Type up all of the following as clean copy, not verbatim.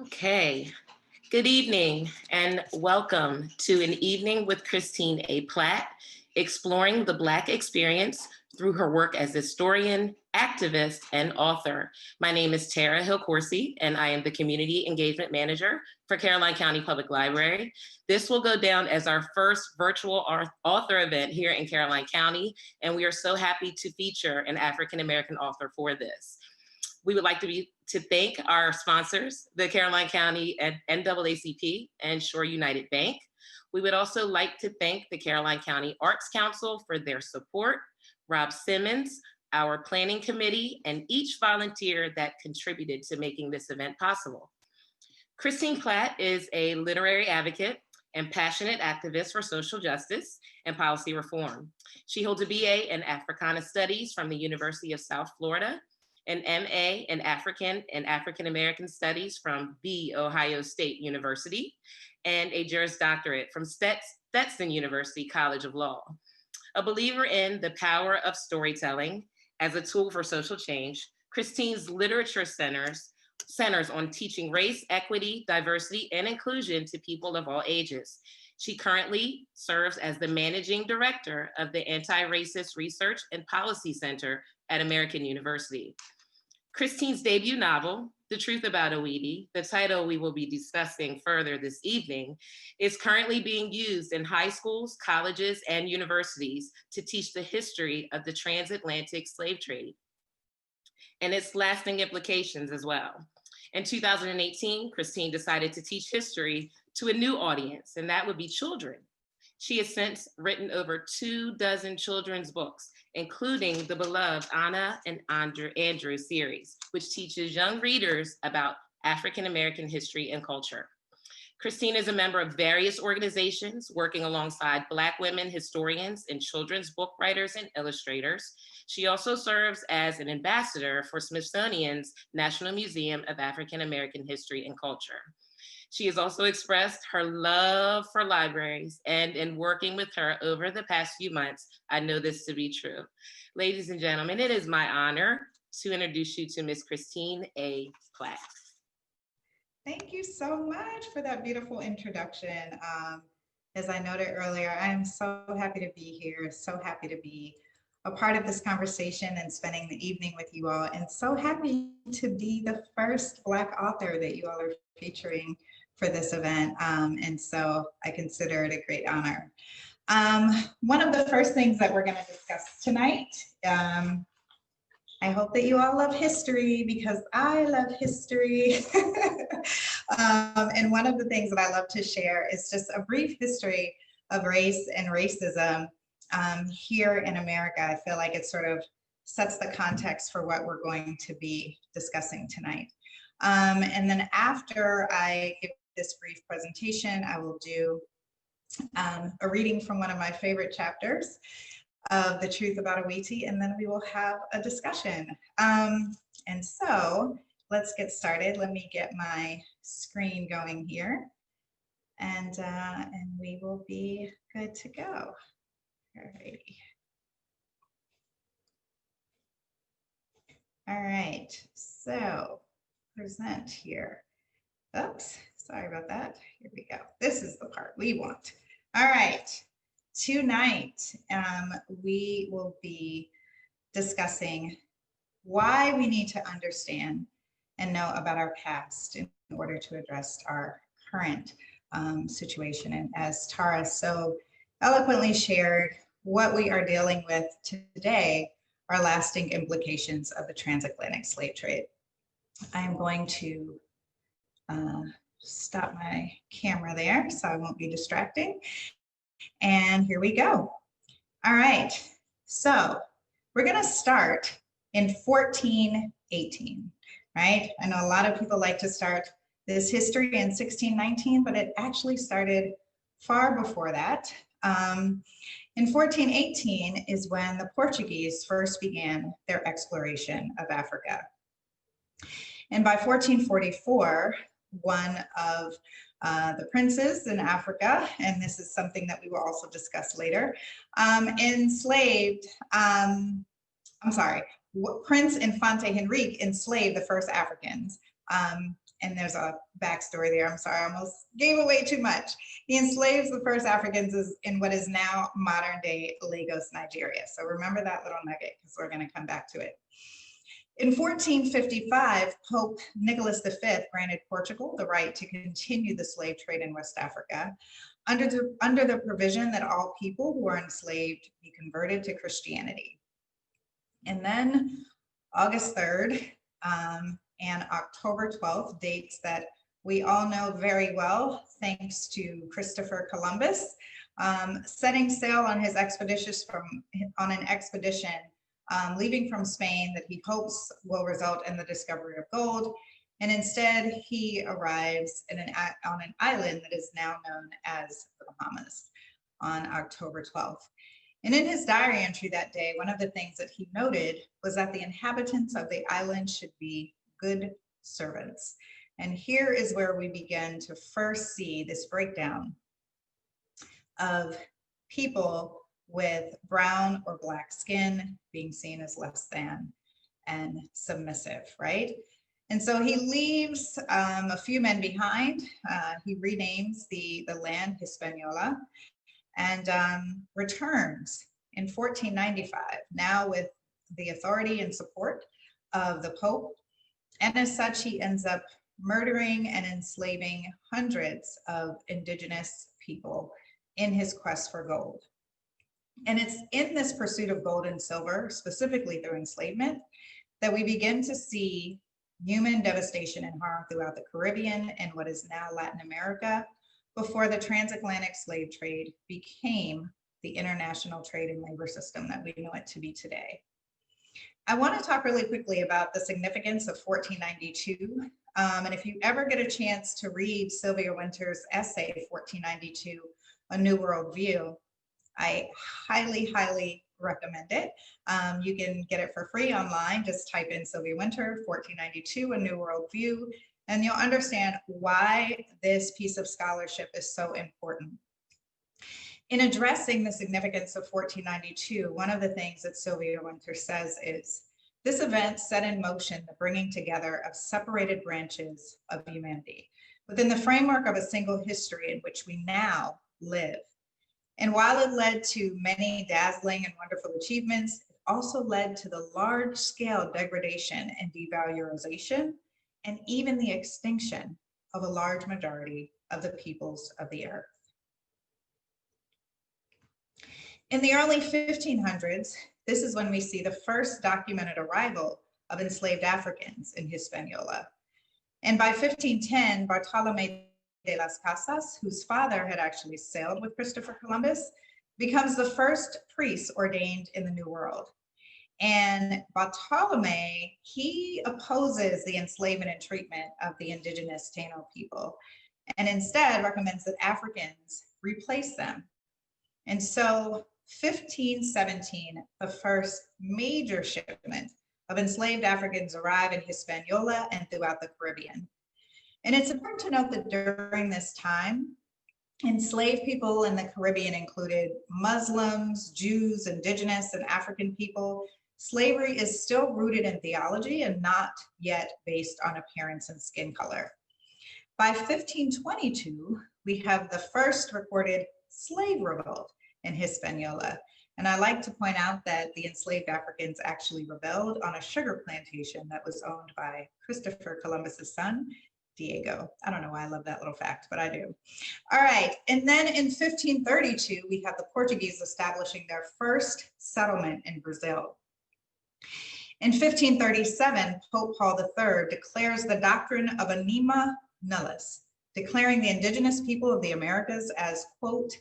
Okay, good evening and welcome to An Evening with Christine A. Platt, exploring the Black experience through her work as historian, activist, and author. My name is Tara Hill-Coursey, and I am the Community Engagement Manager for Caroline County Public Library. This will go down as our first virtual author event here in Caroline County, and we are so happy to feature an African-American author for this. We would like to thank our sponsors, the Caroline County and NAACP and Shore United Bank. We would also like to thank the Caroline County Arts Council for their support, Rob Simmons, our planning committee, and each volunteer that contributed to making this event possible. Christine Platt is a literary advocate and passionate activist for social justice and policy reform. She holds a BA in Africana Studies from the University of South Florida, an MA in African and African American Studies from The Ohio State University, and a Juris Doctorate from Stetson University College of Law. A believer in the power of storytelling as a tool for social change, Christine's literature centers on teaching race, equity, diversity, and inclusion to people of all ages. She currently serves as the managing director of the Anti-Racist Research and Policy Center at American University. Christine's debut novel, The Truth About Awiti, the title we will be discussing further this evening, is currently being used in high schools, colleges, and universities to teach the history of the transatlantic slave trade and its lasting implications as well. In 2018, Christine decided to teach history to a new audience, and that would be children. She has since written over 24 children's books, including the beloved Anna and Andrew series, which teaches young readers about African-American history and culture. Christine is a member of various organizations working alongside Black women historians and children's book writers and illustrators. She also serves as an ambassador for Smithsonian's National Museum of African-American History and Culture. She has also expressed her love for libraries, and in working with her over the past few months, I know this to be true. Ladies and gentlemen, it is my honor to introduce you to Ms. Christine A. Platt. Thank you so much for that beautiful introduction. As I noted earlier, I am so happy to be here, so happy to be a part of this conversation and spending the evening with you all, and so happy to be the first Black author that you all are featuring for this event. And so I consider it a great honor. One of the first things that we're going to discuss tonight, I hope that you all love history because I love history. And one of the things that I love to share is just a brief history of race and racism here in America. I feel like it sort of sets the context for what we're going to be discussing tonight. And then after I give this brief presentation, I will do a reading from one of my favorite chapters of The Truth About Awiti, and then we will have a discussion. And so let's get started. Let me get my screen going here, and we will be good to go. Alrighty. All right, so present here. Oops, sorry about that. Here we go. This is the part we want. All right, tonight we will be discussing why we need to understand and know about our past in order to address our current situation. And as Tara so eloquently shared, what we are dealing with today are lasting implications of the transatlantic slave trade. I am going to stop my camera there so I won't be distracting. And here we go. All right, so we're gonna start in 1418, right? I know a lot of people like to start this history in 1619, but it actually started far before that. In 1418 is when the Portuguese first began their exploration of Africa. And by 1444, one of the princes in Africa, and this is something that we will also discuss later, Prince Infante Henrique enslaved the first Africans And there's a backstory there. I'm sorry, I almost gave away too much. He enslaves the first Africans in what is now modern day Lagos, Nigeria. So remember that little nugget because we're going to come back to it. In 1455, Pope Nicholas V granted Portugal the right to continue the slave trade in West Africa under the provision that all people who are enslaved be converted to Christianity. And then August 3rd and October 12th, dates that we all know very well, thanks to Christopher Columbus, setting sail on his on an expedition leaving from Spain that he hopes will result in the discovery of gold. And instead, he arrives on an island that is now known as the Bahamas on October 12th. And in his diary entry that day, one of the things that he noted was that the inhabitants of the island should be good servants. And here is where we begin to first see this breakdown of people with brown or black skin being seen as less than and submissive, right? And so he leaves a few men behind. He renames the land Hispaniola and returns in 1495, now with the authority and support of the Pope. And as such, he ends up murdering and enslaving hundreds of indigenous people in his quest for gold. And it's in this pursuit of gold and silver, specifically through enslavement, that we begin to see human devastation and harm throughout the Caribbean and what is now Latin America, before the transatlantic slave trade became the international trade and labor system that we know it to be today. I want to talk really quickly about the significance of 1492. And if you ever get a chance to read Sylvia Wynter's essay, 1492, A New World View, I highly, highly recommend it. You can get it for free online. Just type in Sylvia Wynter, 1492, A New World View, and you'll understand why this piece of scholarship is so important. In addressing the significance of 1492, one of the things that Sylvia Wynter says is, this event set in motion the bringing together of separated branches of humanity within the framework of a single history in which we now live. And while it led to many dazzling and wonderful achievements, it also led to the large-scale degradation and devaluation, and even the extinction of a large majority of the peoples of the earth. In the early 1500s, this is when we see the first documented arrival of enslaved Africans in Hispaniola. And by 1510, Bartolomé de las Casas, whose father had actually sailed with Christopher Columbus, becomes the first priest ordained in the New World. And Bartolomé, he opposes the enslavement and treatment of the indigenous Taino people, and instead recommends that Africans replace them. And so 1517, the first major shipment of enslaved Africans arrive in Hispaniola and throughout the Caribbean. And it's important to note that during this time, enslaved people in the Caribbean included Muslims, Jews, indigenous, and African people. Slavery is still rooted in theology and not yet based on appearance and skin color. By 1522, we have the first recorded slave revolt in Hispaniola. And I like to point out that the enslaved Africans actually rebelled on a sugar plantation that was owned by Christopher Columbus's son, Diego. I don't know why I love that little fact, but I do. All right, and then in 1532, we have the Portuguese establishing their first settlement in Brazil. In 1537, Pope Paul III declares the doctrine of anima nullis, declaring the indigenous people of the Americas as, quote,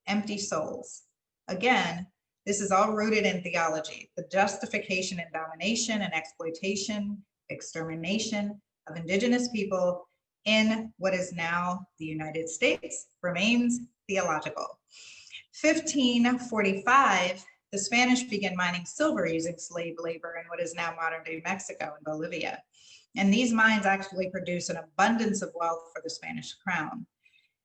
empty souls. Again, this is all rooted in theology, the justification and domination and exploitation, extermination of indigenous people in what is now the United States remains theological. 1545, the Spanish began mining silver using slave labor in what is now modern-day Mexico and Bolivia. And these mines actually produce an abundance of wealth for the Spanish crown.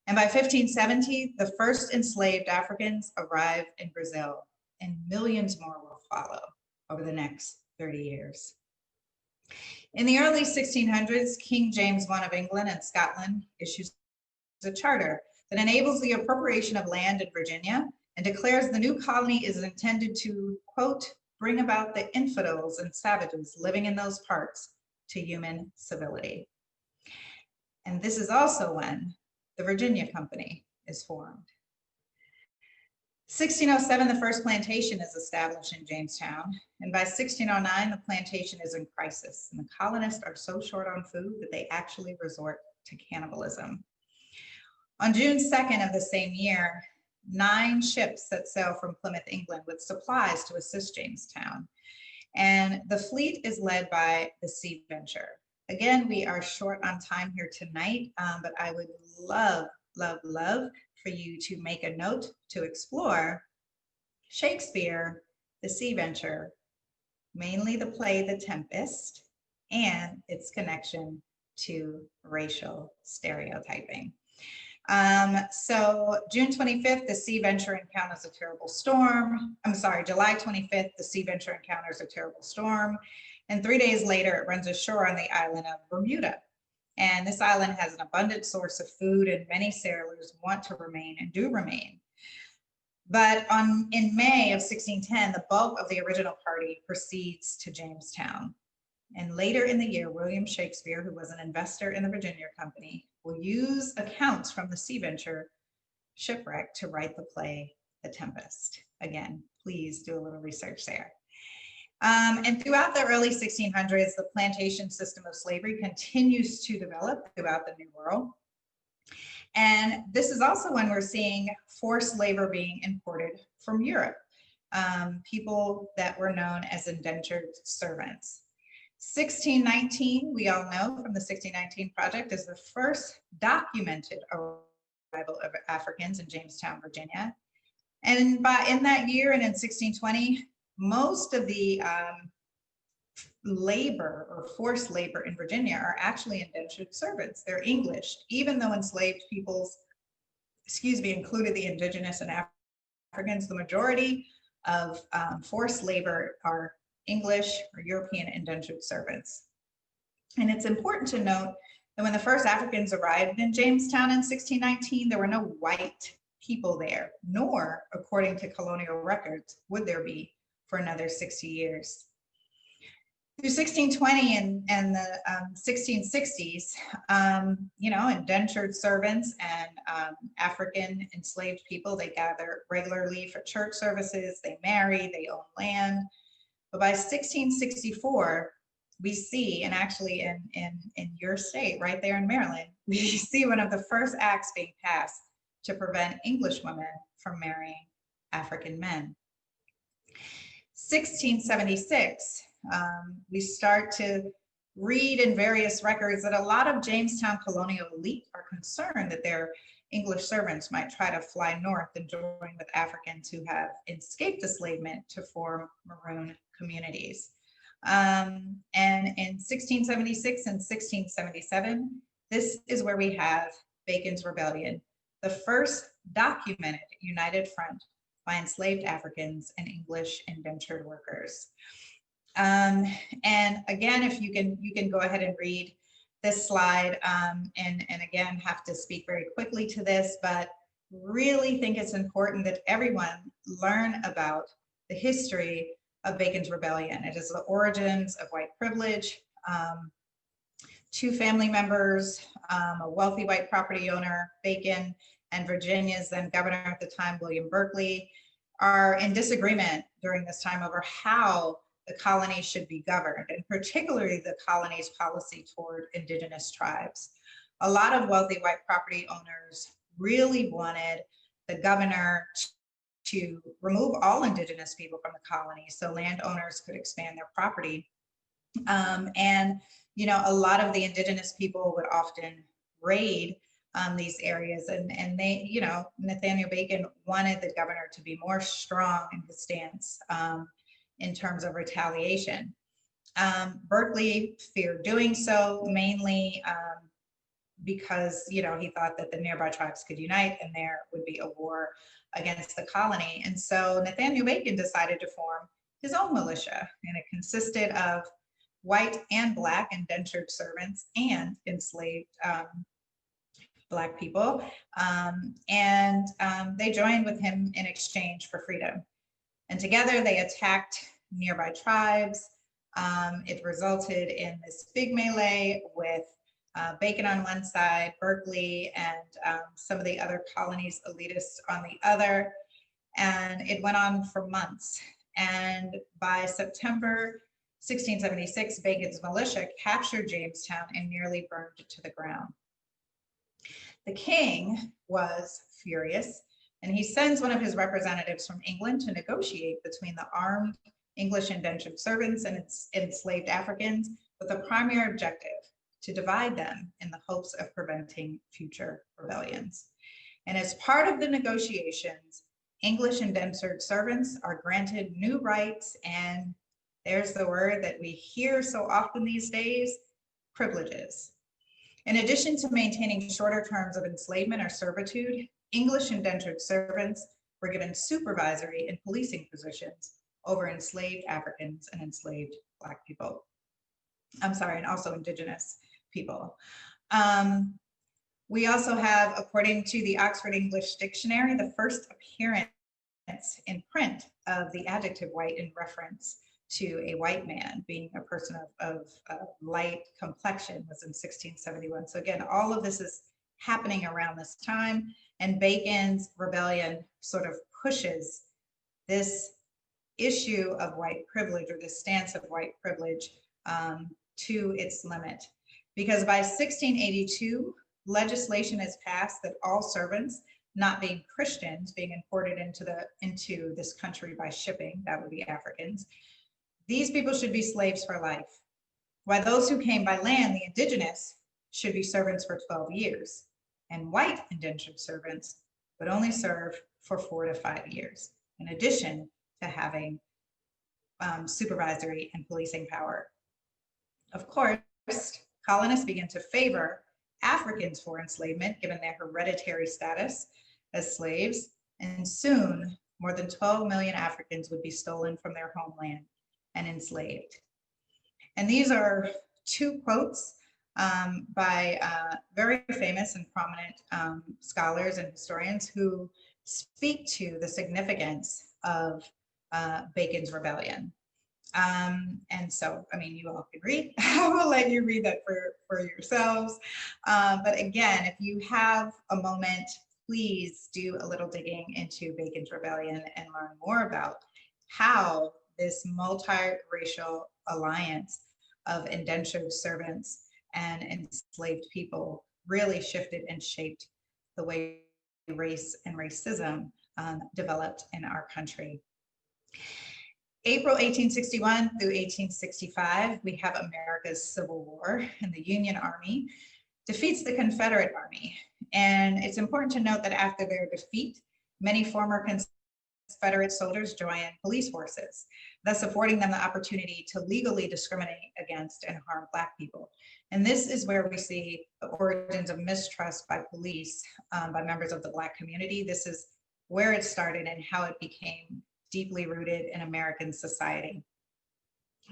And by 1570, the first enslaved Africans arrive in Brazil, and millions more will follow over the next 30 years. In the early 1600s, King James I of England and Scotland issues a charter that enables the appropriation of land in Virginia and declares the new colony is intended to, quote, bring about the infidels and savages living in those parts to human civility. And this is also when the Virginia Company is formed. 1607, the first plantation is established in Jamestown, and by 1609, the plantation is in crisis, and the colonists are so short on food that they actually resort to cannibalism. On June 2nd of the same year, 9 ships set sail from Plymouth, England, with supplies to assist Jamestown, and the fleet is led by the Sea Venture. Again, we are short on time here tonight, but I would love for you to make a note to explore Shakespeare, the Sea Venture, mainly the play The Tempest, and its connection to racial stereotyping. So June 25th, the Sea Venture encounters a terrible storm. I'm sorry, July 25th, the Sea Venture encounters a terrible storm. And 3 days later, it runs ashore on the island of Bermuda. And this island has an abundant source of food, and many sailors want to remain and do remain. But in May of 1610, the bulk of the original party proceeds to Jamestown. And later in the year, William Shakespeare, who was an investor in the Virginia Company, will use accounts from the Sea Venture shipwreck to write the play, The Tempest. Again, please do a little research there. And throughout the early 1600s, the plantation system of slavery continues to develop throughout the New World. And this is also when we're seeing forced labor being imported from Europe, people that were known as indentured servants. 1619, we all know from the 1619 Project, is the first documented arrival of Africans in Jamestown, Virginia. And in that year and in 1620, most of the labor or forced labor in Virginia are actually indentured servants. They're English, even though enslaved peoples, included the indigenous and Africans. The majority of forced labor are English or European indentured servants. And it's important to note that when the first Africans arrived in Jamestown in 1619, there were no white people there, nor, according to colonial records, would there be for another 60 years. Through 1620 and the 1660s, indentured servants and African enslaved people, they gather regularly for church services, they marry, they own land. But by 1664, we see, and actually in your state, right there in Maryland, we see one of the first acts being passed to prevent English women from marrying African men. 1676, we start to read in various records that a lot of Jamestown colonial elite are concerned that their English servants might try to fly north and join with Africans who have escaped enslavement to form maroon communities. And in 1676 and 1677, this is where we have Bacon's Rebellion, the first documented united front by enslaved Africans and English indentured workers. And again, if you can go ahead and read this slide, and again, have to speak very quickly to this, but really think it's important that everyone learn about the history of Bacon's Rebellion. It is the origins of white privilege. 2 family members, a wealthy white property owner, Bacon, and Virginia's then governor at the time, William Berkeley, are in disagreement during this time over how the colony should be governed, and particularly the colony's policy toward indigenous tribes. A lot of wealthy white property owners really wanted the governor to remove all indigenous people from the colony so landowners could expand their property. And a lot of the indigenous people would often raid these areas, and they, Nathaniel Bacon wanted the governor to be more strong in his stance in terms of retaliation. Berkeley feared doing so, mainly because he thought that the nearby tribes could unite and there would be a war against the colony. And so Nathaniel Bacon decided to form his own militia, and it consisted of white and Black indentured servants and enslaved Black people. They joined with him in exchange for freedom. And together they attacked nearby tribes. It resulted in this big melee with Bacon on one side, Berkeley, and some of the other colonies' elitists on the other. And it went on for months. And by September 1676, Bacon's militia captured Jamestown and nearly burned it to the ground. The king was furious, and he sends one of his representatives from England to negotiate between the armed English indentured servants and enslaved Africans, with the primary objective to divide them in the hopes of preventing future rebellions. And as part of the negotiations, English indentured servants are granted new rights, and there's the word that we hear so often these days, privileges. In addition to maintaining shorter terms of enslavement or servitude, English indentured servants were given supervisory and policing positions over enslaved Africans and enslaved Black people. I'm sorry, and also indigenous people. We also have, according to the Oxford English Dictionary, the first appearance in print of the adjective white in reference to a white man being a person of light complexion was in 1671. So again, all of this is happening around this time, and Bacon's rebellion sort of pushes this issue of white privilege, or this stance of white privilege, to its limit. Because by 1682, legislation is passed that all servants, not being Christians, being imported into this country by shipping, that would be Africans, these people should be slaves for life. While those who came by land, the indigenous, should be servants for 12 years. And white indentured servants would only serve for 4 to 5 years, in addition to having supervisory and policing power. Of course, colonists began to favor Africans for enslavement, given their hereditary status as slaves, and soon more than 12 million Africans would be stolen from their homeland and enslaved. And these are two quotes by very famous and prominent scholars and historians who speak to the significance of Bacon's rebellion. And so, I mean, you all can read. I will let you read that for yourselves. But again, if you have a moment, please do a little digging into Bacon's rebellion and learn more about how this multiracial alliance of indentured servants and enslaved people really shifted and shaped the way race and racism developed in our country. April 1861 through 1865, we have America's Civil War, and the Union Army defeats the Confederate Army. And it's important to note that after their defeat, many former Confederate soldiers joined police forces, thus affording them the opportunity to legally discriminate against and harm Black people. And this is where we see the origins of mistrust by police, by members of the Black community. This is where it started and how it became deeply rooted in American society.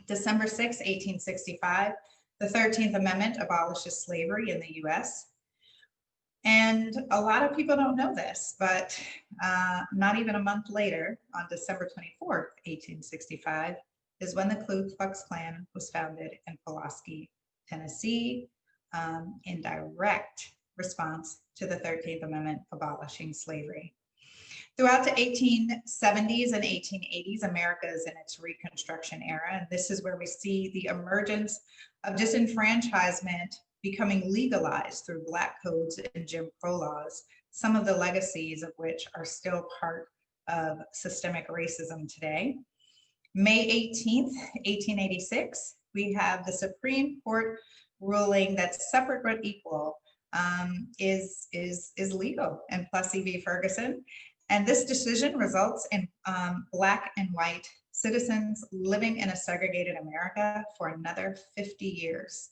December 6, 1865, the 13th Amendment abolishes slavery in the US. And a lot of people don't know this, but not even a month later, on December 24th, 1865, is when the Ku Klux Klan was founded in Pulaski, Tennessee, in direct response to the 13th Amendment abolishing slavery. Throughout the 1870s and 1880s, America is in its Reconstruction era, and this is where we see the emergence of disenfranchisement becoming legalized through Black codes and Jim Crow laws, some of the legacies of which are still part of systemic racism today. May 18th, 1886, we have the Supreme Court ruling that separate but equal is legal in Plessy v. Ferguson. And this decision results in Black and white citizens living in a segregated America for another 50 years.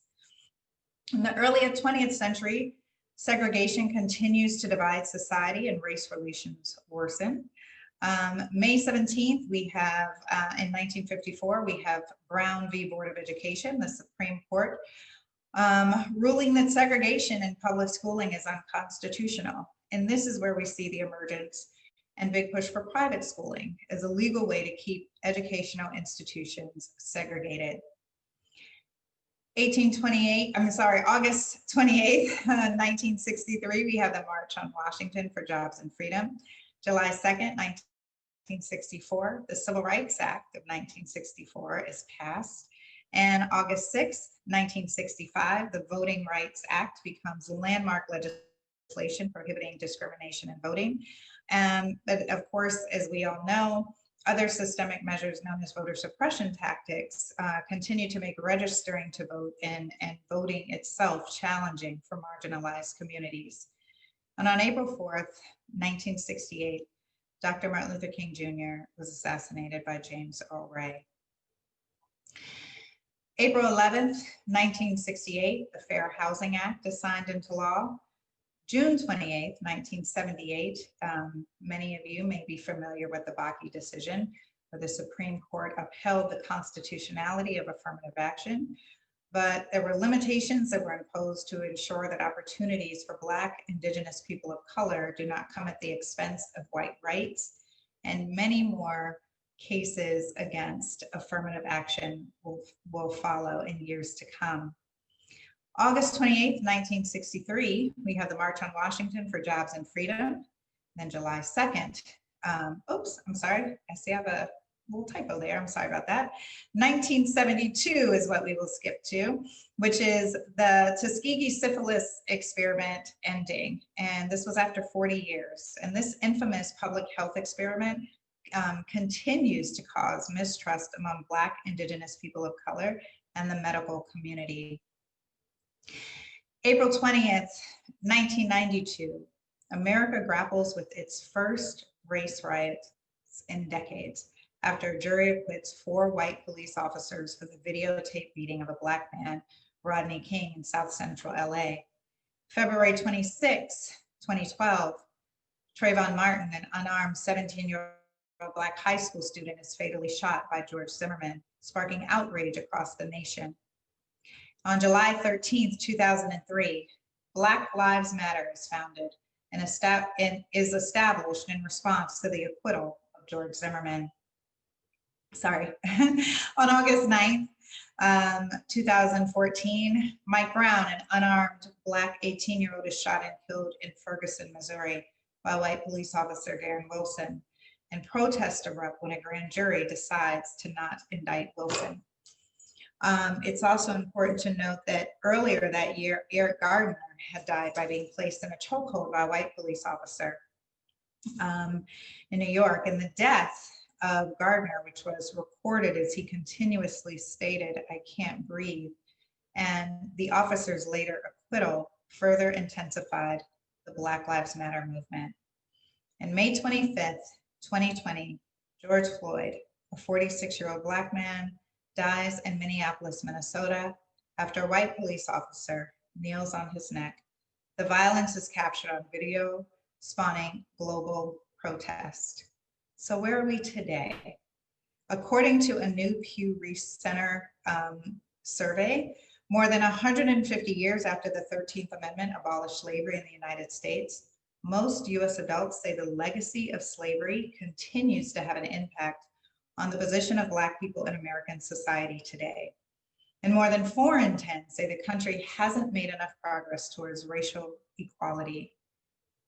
In the early 20th century, segregation continues to divide society and race relations worsen. May 17th, we have, in 1954, we have Brown v. Board of Education, the Supreme Court, ruling that segregation in public schooling is unconstitutional. And this is where we see the emergence and big push for private schooling as a legal way to keep educational institutions segregated. August 28th, 1963, we have the March on Washington for Jobs and Freedom. July 2nd, 1964, the Civil Rights Act of 1964 is passed. And August 6th, 1965, the Voting Rights Act becomes landmark legislation prohibiting discrimination in voting. But of course, as we all know, other systemic measures known as voter suppression tactics continue to make registering to vote and voting itself challenging for marginalized communities. And on April 4th, 1968, Dr. Martin Luther King Jr. was assassinated by James Earl Ray. April 11th, 1968, the Fair Housing Act is signed into law. June 28th, 1978, many of you may be familiar with the Bakke decision, where the Supreme Court upheld the constitutionality of affirmative action, but there were limitations that were imposed to ensure that opportunities for Black, Indigenous people of color do not come at the expense of white rights, and many more cases against affirmative action will follow in years to come. August 28th, 1963, we have the March on Washington for Jobs and Freedom. Then July 2nd, oops, I'm sorry, I see I have a little typo there, I'm sorry about that. 1972 is what we will skip to, which is the Tuskegee syphilis experiment ending. And this was after 40 years. And this infamous public health experiment continues to cause mistrust among Black, Indigenous people of color and the medical community. April 20th, 1992, America grapples with its first race riots in decades after a jury acquits 4 white police officers for the videotape beating of a Black man, Rodney King, in South Central LA. February 26, 2012, Trayvon Martin, an unarmed 17-year-old Black high school student, is fatally shot by George Zimmerman, sparking outrage across the nation. On July 13th, 2003, Black Lives Matter is founded and is established in response to the acquittal of George Zimmerman. Sorry. On August 9th, 2014, Mike Brown, an unarmed Black 18-year-old, is shot and killed in Ferguson, Missouri by white police officer Darren Wilson. And protests erupt when a grand jury decides to not indict Wilson. It's also important to note that earlier that year, Eric Gardner had died by being placed in a chokehold by a white police officer in New York. And the death of Gardner, which was recorded as he continuously stated, "I can't breathe," and the officer's later acquittal further intensified the Black Lives Matter movement. And May 25th, 2020, George Floyd, a 46-year-old Black man, dies in Minneapolis, Minnesota, after a white police officer kneels on his neck. The violence is captured on video, spawning global protest. So where are we today? According to a new Pew Research Center survey, more than 150 years after the 13th Amendment abolished slavery in the United States, most US adults say the legacy of slavery continues to have an impact on the position of Black people in American society today. And more than 4 in 10 say the country hasn't made enough progress towards racial equality.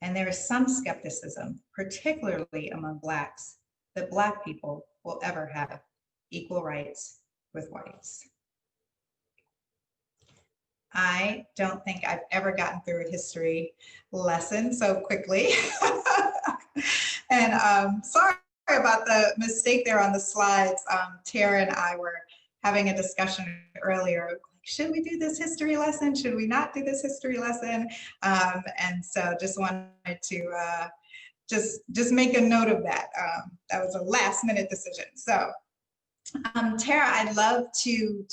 And there is some skepticism, particularly among Blacks, that Black people will ever have equal rights with whites. I don't think I've ever gotten through a history lesson so quickly. And sorry about the mistake there on the slides. Tara and I were having a discussion earlier. Should we do this history lesson? Should we not do this history lesson? And so just wanted to just make a note of that. That was a last minute decision. So Tara, I'd love to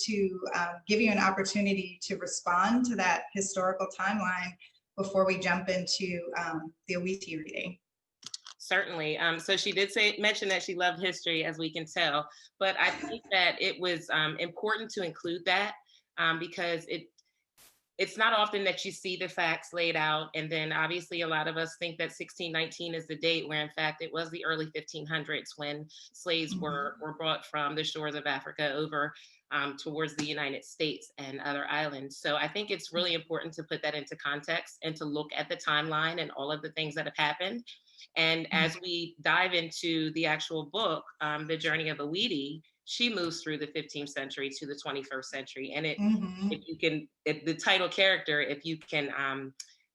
give you an opportunity to respond to that historical timeline before we jump into the Ouiti reading. Certainly. So she did mention that she loved history, as we can tell, but I think that it was important to include that because it's not often that you see the facts laid out. And then obviously a lot of us think that 1619 is the date where in fact it was the early 1500s when slaves were brought from the shores of Africa over towards the United States and other islands. So I think it's really important to put that into context and to look at the timeline and all of the things that have happened. And as we dive into the actual book, The Journey of Ouiti, she moves through the 15th century to the 21st century. And if you can, the title character, if you can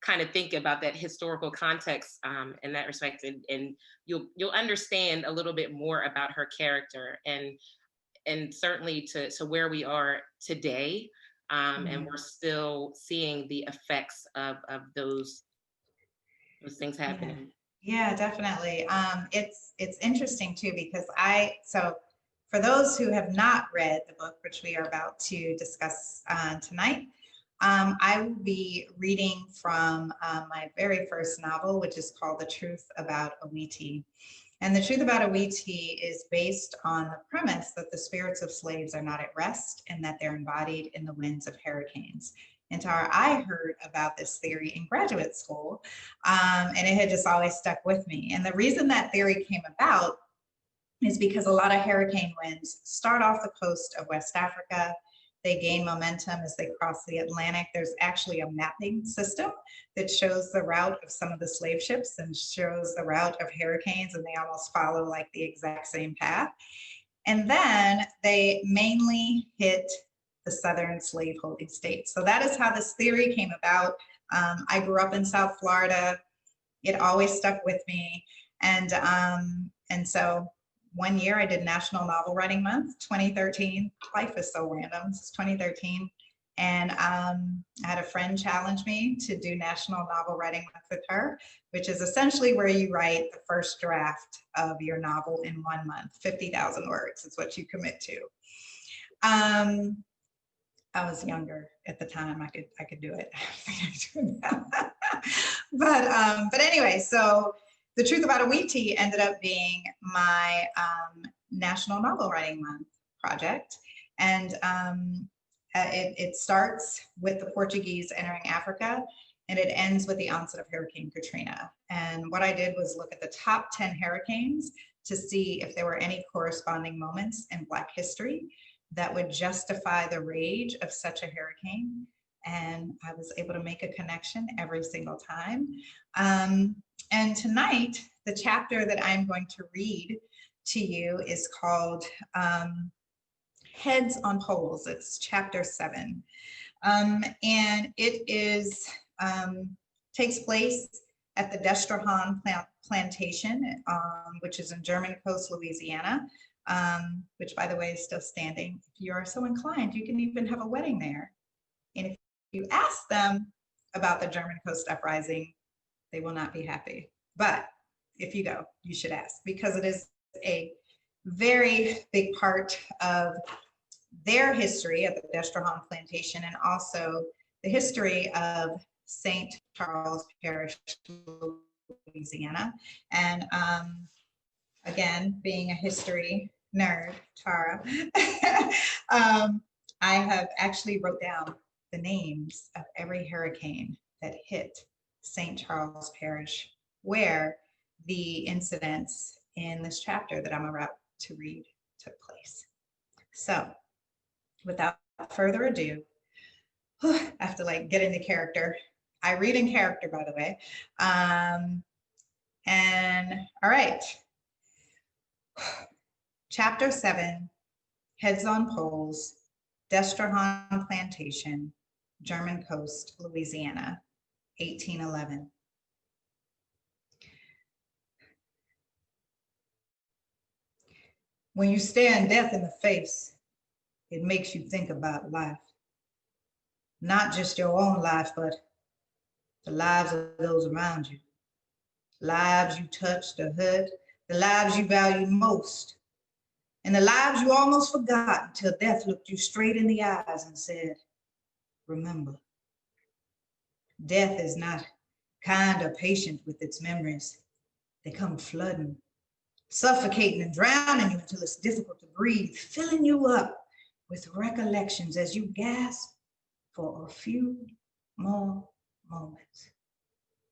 kind of think about that historical context in that respect, and you'll understand a little bit more about her character and certainly to where we are today. And we're still seeing the effects of those things happening. Yeah, definitely. It's interesting too, because so for those who have not read the book, which we are about to discuss tonight, I will be reading from my very first novel, which is called The Truth About Awiti. And The Truth About Awiti is based on the premise that the spirits of slaves are not at rest and that they're embodied in the winds of hurricanes. And Tara, I heard about this theory in graduate school, and it had just always stuck with me. And the reason that theory came about is because a lot of hurricane winds start off the coast of West Africa. They gain momentum as they cross the Atlantic. There's actually a mapping system that shows the route of some of the slave ships and shows the route of hurricanes, and they almost follow like the exact same path. And then they mainly hit the southern slaveholding states. So that is how this theory came about. I grew up in South Florida. It always stuck with me. And so one year I did National Novel Writing Month, 2013. Life is so random. This is 2013. And I had a friend challenge me to do National Novel Writing Month with her, which is essentially where you write the first draft of your novel in 1 month. 50,000 words is what you commit to. I was younger at the time. I could do it. But anyway, so The Truth About Awiti ended up being my National Novel Writing Month project. And it starts with the Portuguese entering Africa, and it ends with the onset of Hurricane Katrina. And what I did was look at the top 10 hurricanes to see if there were any corresponding moments in Black history that would justify the rage of such a hurricane. And I was able to make a connection every single time. And tonight, the chapter that I'm going to read to you is called Heads on Poles. It's chapter 7. And it is takes place at the Destrehan plantation, which is in German Coast, Louisiana, which by the way is still standing. If you are so inclined, you can even have a wedding there. And if you ask them about the German Coast uprising, they will not be happy. But if you go, you should ask, because it is a very big part of their history at the Destrehan plantation, and also the history of St. Charles Parish, Louisiana. And again, being a history nerd, Tara, I have actually wrote down the names of every hurricane that hit St. Charles Parish, where the incidents in this chapter that I'm about to read took place. So without further ado, I have to like get into character. I read in character, by the way. And all right. Chapter 7, Heads on Poles, Destrehan Plantation, German Coast, Louisiana, 1811. When you stare death in the face, it makes you think about life. Not just your own life, but the lives of those around you. Lives you touched or hurt, the lives you value most, and the lives you almost forgot until death looked you straight in the eyes and said, remember. Death is not kind or patient with its memories. They come flooding, suffocating and drowning you until it's difficult to breathe, filling you up with recollections as you gasp for a few more moments,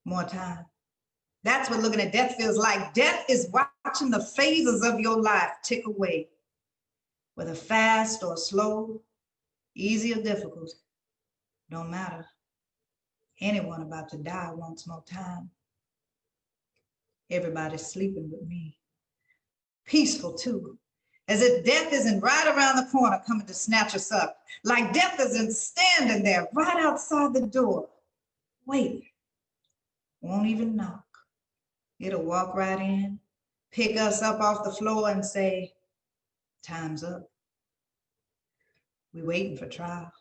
more time. That's what looking at death feels like. Death is watching the phases of your life tick away, whether fast or slow, easy or difficult, don't matter. Anyone about to die wants more time. Everybody's sleeping with me. Peaceful too, as if death isn't right around the corner coming to snatch us up, like death isn't standing there right outside the door, waiting, won't even knock. It'll walk right in, pick us up off the floor and say, time's up. We waiting for trial.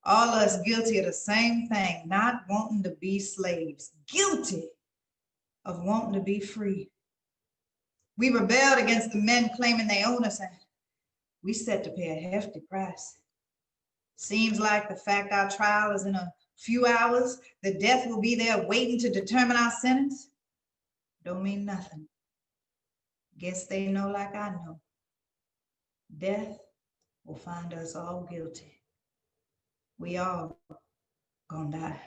All of us guilty of the same thing, not wanting to be slaves, guilty of wanting to be free. We rebelled against the men claiming they own us, and we set to pay a hefty price. Seems like the fact our trial is in a few hours, the death will be there waiting to determine our sentence, don't mean nothing. Guess they know like I know. Death will find us all guilty. We all gonna die.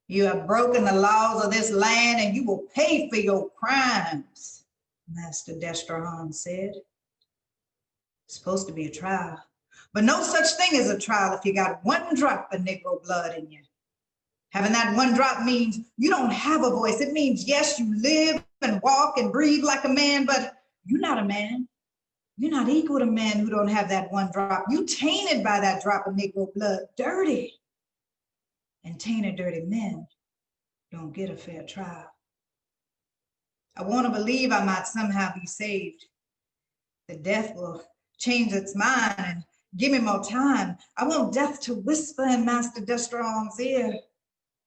You have broken the laws of this land and you will pay for your crimes, Master Destrehan said. It's supposed to be a trial, but no such thing as a trial if you got one drop of Negro blood in you. Having that one drop means you don't have a voice. It means, yes, you live and walk and breathe like a man, but you're not a man. You're not equal to men who don't have that one drop. You tainted by that drop of Negro blood, dirty. And tainted, dirty men don't get a fair trial. I want to believe I might somehow be saved. The death will change its mind and give me more time. I want death to whisper in Master Destrehan's ear.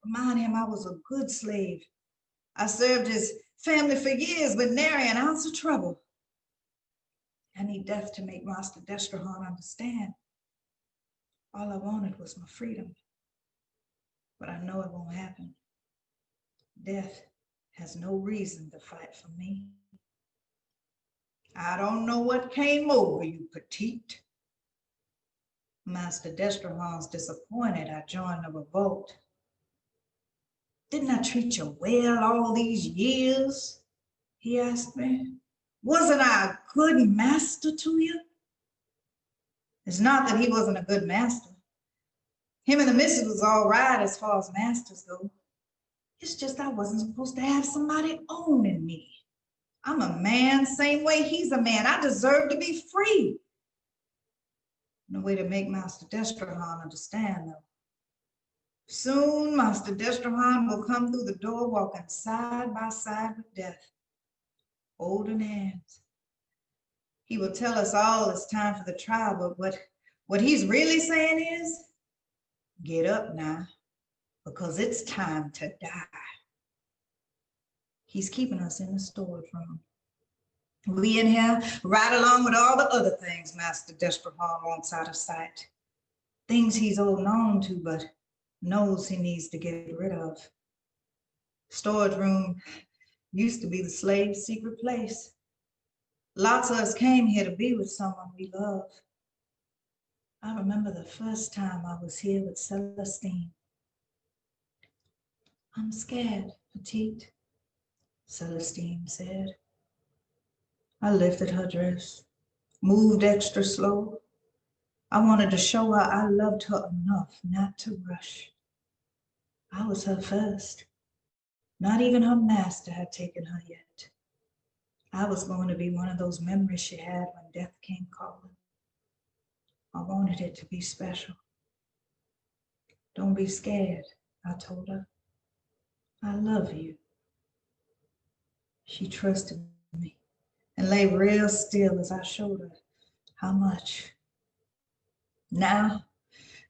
Remind him I was a good slave. I served his family for years with nary an ounce of trouble. I need death to make Master Destrehan understand. All I wanted was my freedom. But I know it won't happen. Death has no reason to fight for me. I don't know what came over you, petite. Master Destrehan's disappointed I joined the revolt. Didn't I treat you well all these years? He asked me. Wasn't I a good master to you? It's not that he wasn't a good master. Him and the missus was all right as far as masters go. It's just I wasn't supposed to have somebody owning me. I'm a man, same way he's a man. I deserve to be free. No way to make Master Destrehan understand, though. Soon, Master Destrehan will come through the door walking side by side with death, holding hands. He will tell us all it's time for the trial, but what he's really saying is, get up now, because it's time to die. He's keeping us in the storage room. We in here right along with all the other things Master Destrehan wants out of sight. Things he's holding on to, but knows he needs to get rid of. Storage room used to be the slave's secret place. Lots of us came here to be with someone we love. I remember the first time I was here with Celestine. I'm scared, petite, Celestine said. I lifted her dress, moved extra slow. I wanted to show her I loved her enough not to rush. I was her first. Not even her master had taken her yet. I was going to be one of those memories she had when death came calling. I wanted it to be special. Don't be scared, I told her. I love you. She trusted me and lay real still as I showed her how much. Now,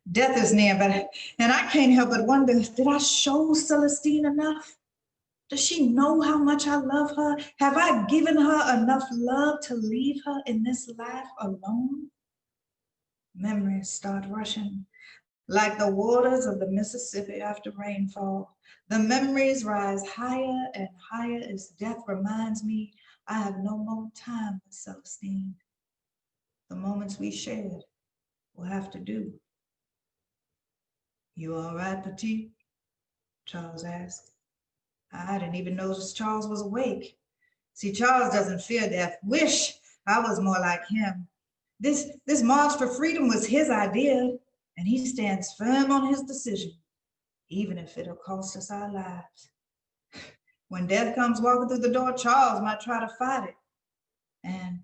death is near, and I can't help but wonder, did I show Celestine enough? Does she know how much I love her? Have I given her enough love to leave her in this life alone? Memories start rushing, Like the waters of the Mississippi after rainfall, the memories rise higher and higher as death reminds me I have no more time for self-esteem. The moments we shared will have to do. You all right, Petite? Charles asked. I didn't even notice Charles was awake. See, Charles doesn't fear death. Wish I was more like him. This march for freedom was his idea, and he stands firm on his decision, even if it'll cost us our lives. When death comes walking through the door, Charles might try to fight it. And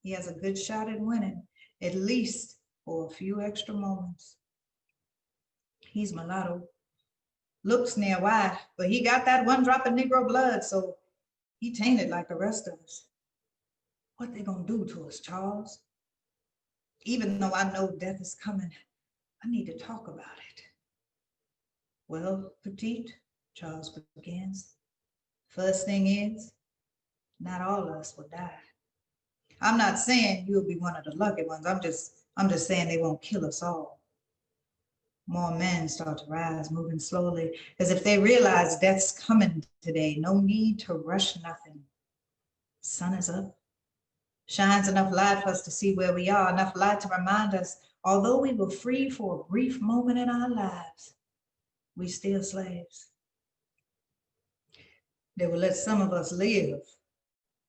he has a good shot at winning, at least for a few extra moments. He's mulatto, looks near white, but he got that one drop of Negro blood, so he tainted like the rest of us. What they gonna do to us, Charles? Even though I know death is coming, I need to talk about it. Well, Petite, Charles begins. First thing is, not all of us will die. I'm not saying you'll be one of the lucky ones. I'm just saying they won't kill us all. More men start to rise, moving slowly, as if they realize death's coming today. No need to rush nothing. Sun is up. Shines enough light for us to see where we are, enough light to remind us, although we were free for a brief moment in our lives, we still slaves. They will let some of us live,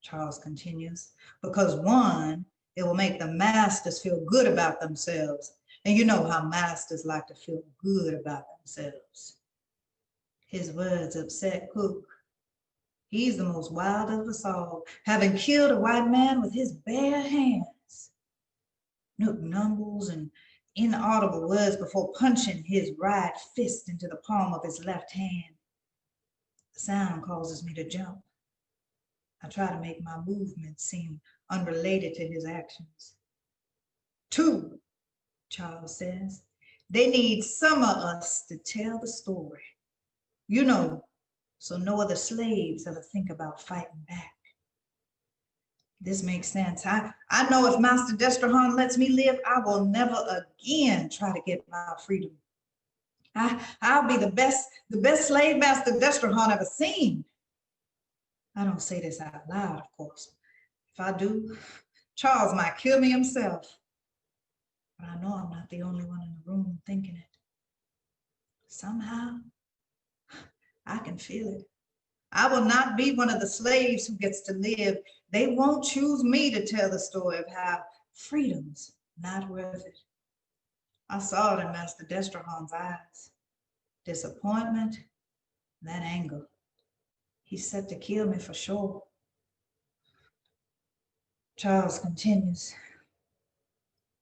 Charles continues, because one, it will make the masters feel good about themselves. And you know how masters like to feel good about themselves. His words upset Cook. He's the most wild of us all, having killed a white man with his bare hands. Nook mumbles and inaudible words before punching his right fist into the palm of his left hand. The sound causes me to jump. I try to make my movements seem unrelated to his actions. Two, Charles says, they need some of us to tell the story. You know, so no other slaves ever think about fighting back. This makes sense. I know if Master Destrahan lets me live, I will never again try to get my freedom. I'll be the best slave master Destrahan ever seen. I don't say this out loud, of course. If I do, Charles might kill me himself. But I know I'm not the only one in the room thinking it. Somehow, I can feel it. I will not be one of the slaves who gets to live. They won't choose me to tell the story of how freedom's not worth it. I saw it in Master Destrahan's eyes. Disappointment, and that anger. He's set to kill me for sure. Charles continues.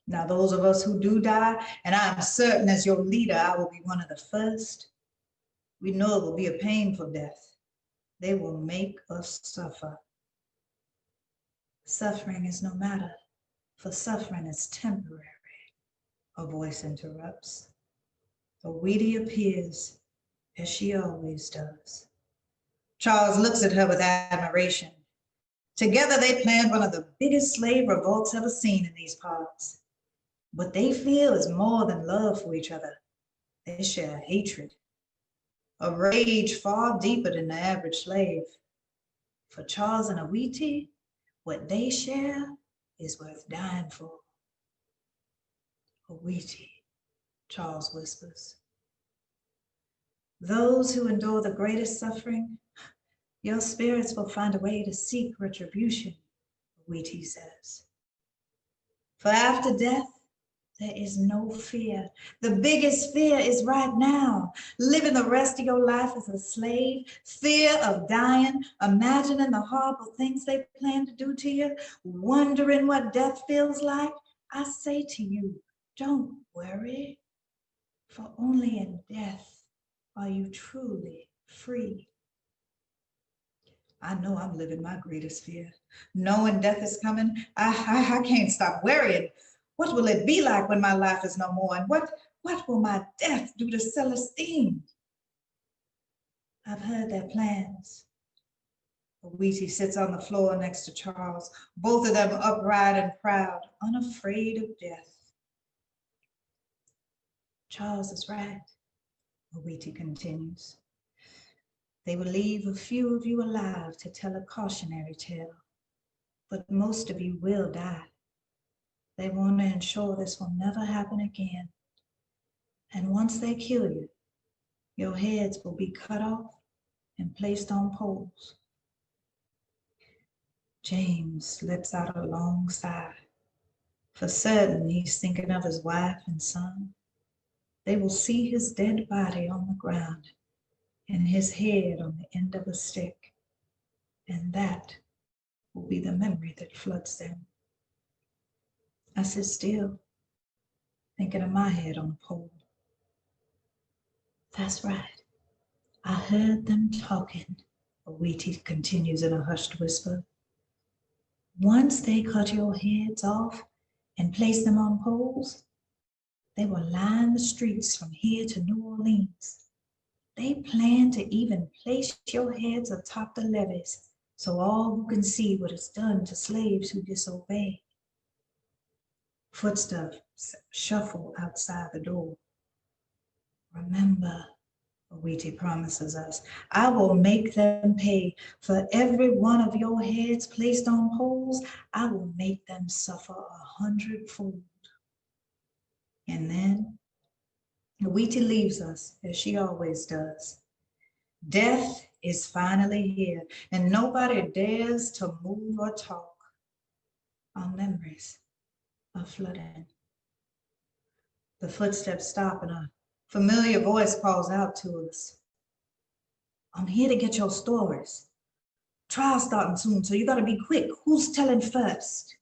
Now, those of us who do die, and I'm certain as your leader, I will be one of the first, we know it will be a painful death. They will make us suffer. Suffering is no matter, for suffering is temporary. A voice interrupts. Ouiti appears, as she always does. Charles looks at her with admiration. Together they planned one of the biggest slave revolts ever seen in these parts. What they feel is more than love for each other. They share hatred, a rage far deeper than the average slave. For Charles and Ouiti, what they share is worth dying for. Ouiti, Charles whispers. Those who endure the greatest suffering, your spirits will find a way to seek retribution, Ouiti says. For after death, there is no fear. The biggest fear is right now, living the rest of your life as a slave, fear of dying, imagining the horrible things they plan to do to you, wondering what death feels like. I say to you, don't worry, for only in death are you truly free. I know I'm living my greatest fear. Knowing death is coming, I can't stop worrying. What will it be like when my life is no more? And what will my death do to self-esteem? I've heard their plans. Ouiti sits on the floor next to Charles, both of them upright and proud, unafraid of death. Charles is right, Ouiti continues. They will leave a few of you alive to tell a cautionary tale, but most of you will die. They want to ensure this will never happen again. And once they kill you, your heads will be cut off and placed on poles. James lets out a long sigh. For certain, he's thinking of his wife and son. They will see his dead body on the ground and his head on the end of a stick. And that will be the memory that floods them. I sit still, thinking of my head on a pole. That's right. I heard them talking, Ouiti continues in a hushed whisper. Once they cut your heads off and place them on poles, they will line the streets from here to New Orleans. They plan to even place your heads atop the levees so all who can see what is done to slaves who disobey. Footsteps shuffle outside the door. Remember, Ouiti promises us, I will make them pay for every one of your heads placed on poles. I will make them suffer 100-fold. And then Ouiti leaves us, as she always does. Death is finally here, and nobody dares to move or talk. Our memories are flooding. The footsteps stop and a familiar voice calls out to us. I'm here to get your stories. Trial's starting soon, so you gotta be quick. Who's telling first?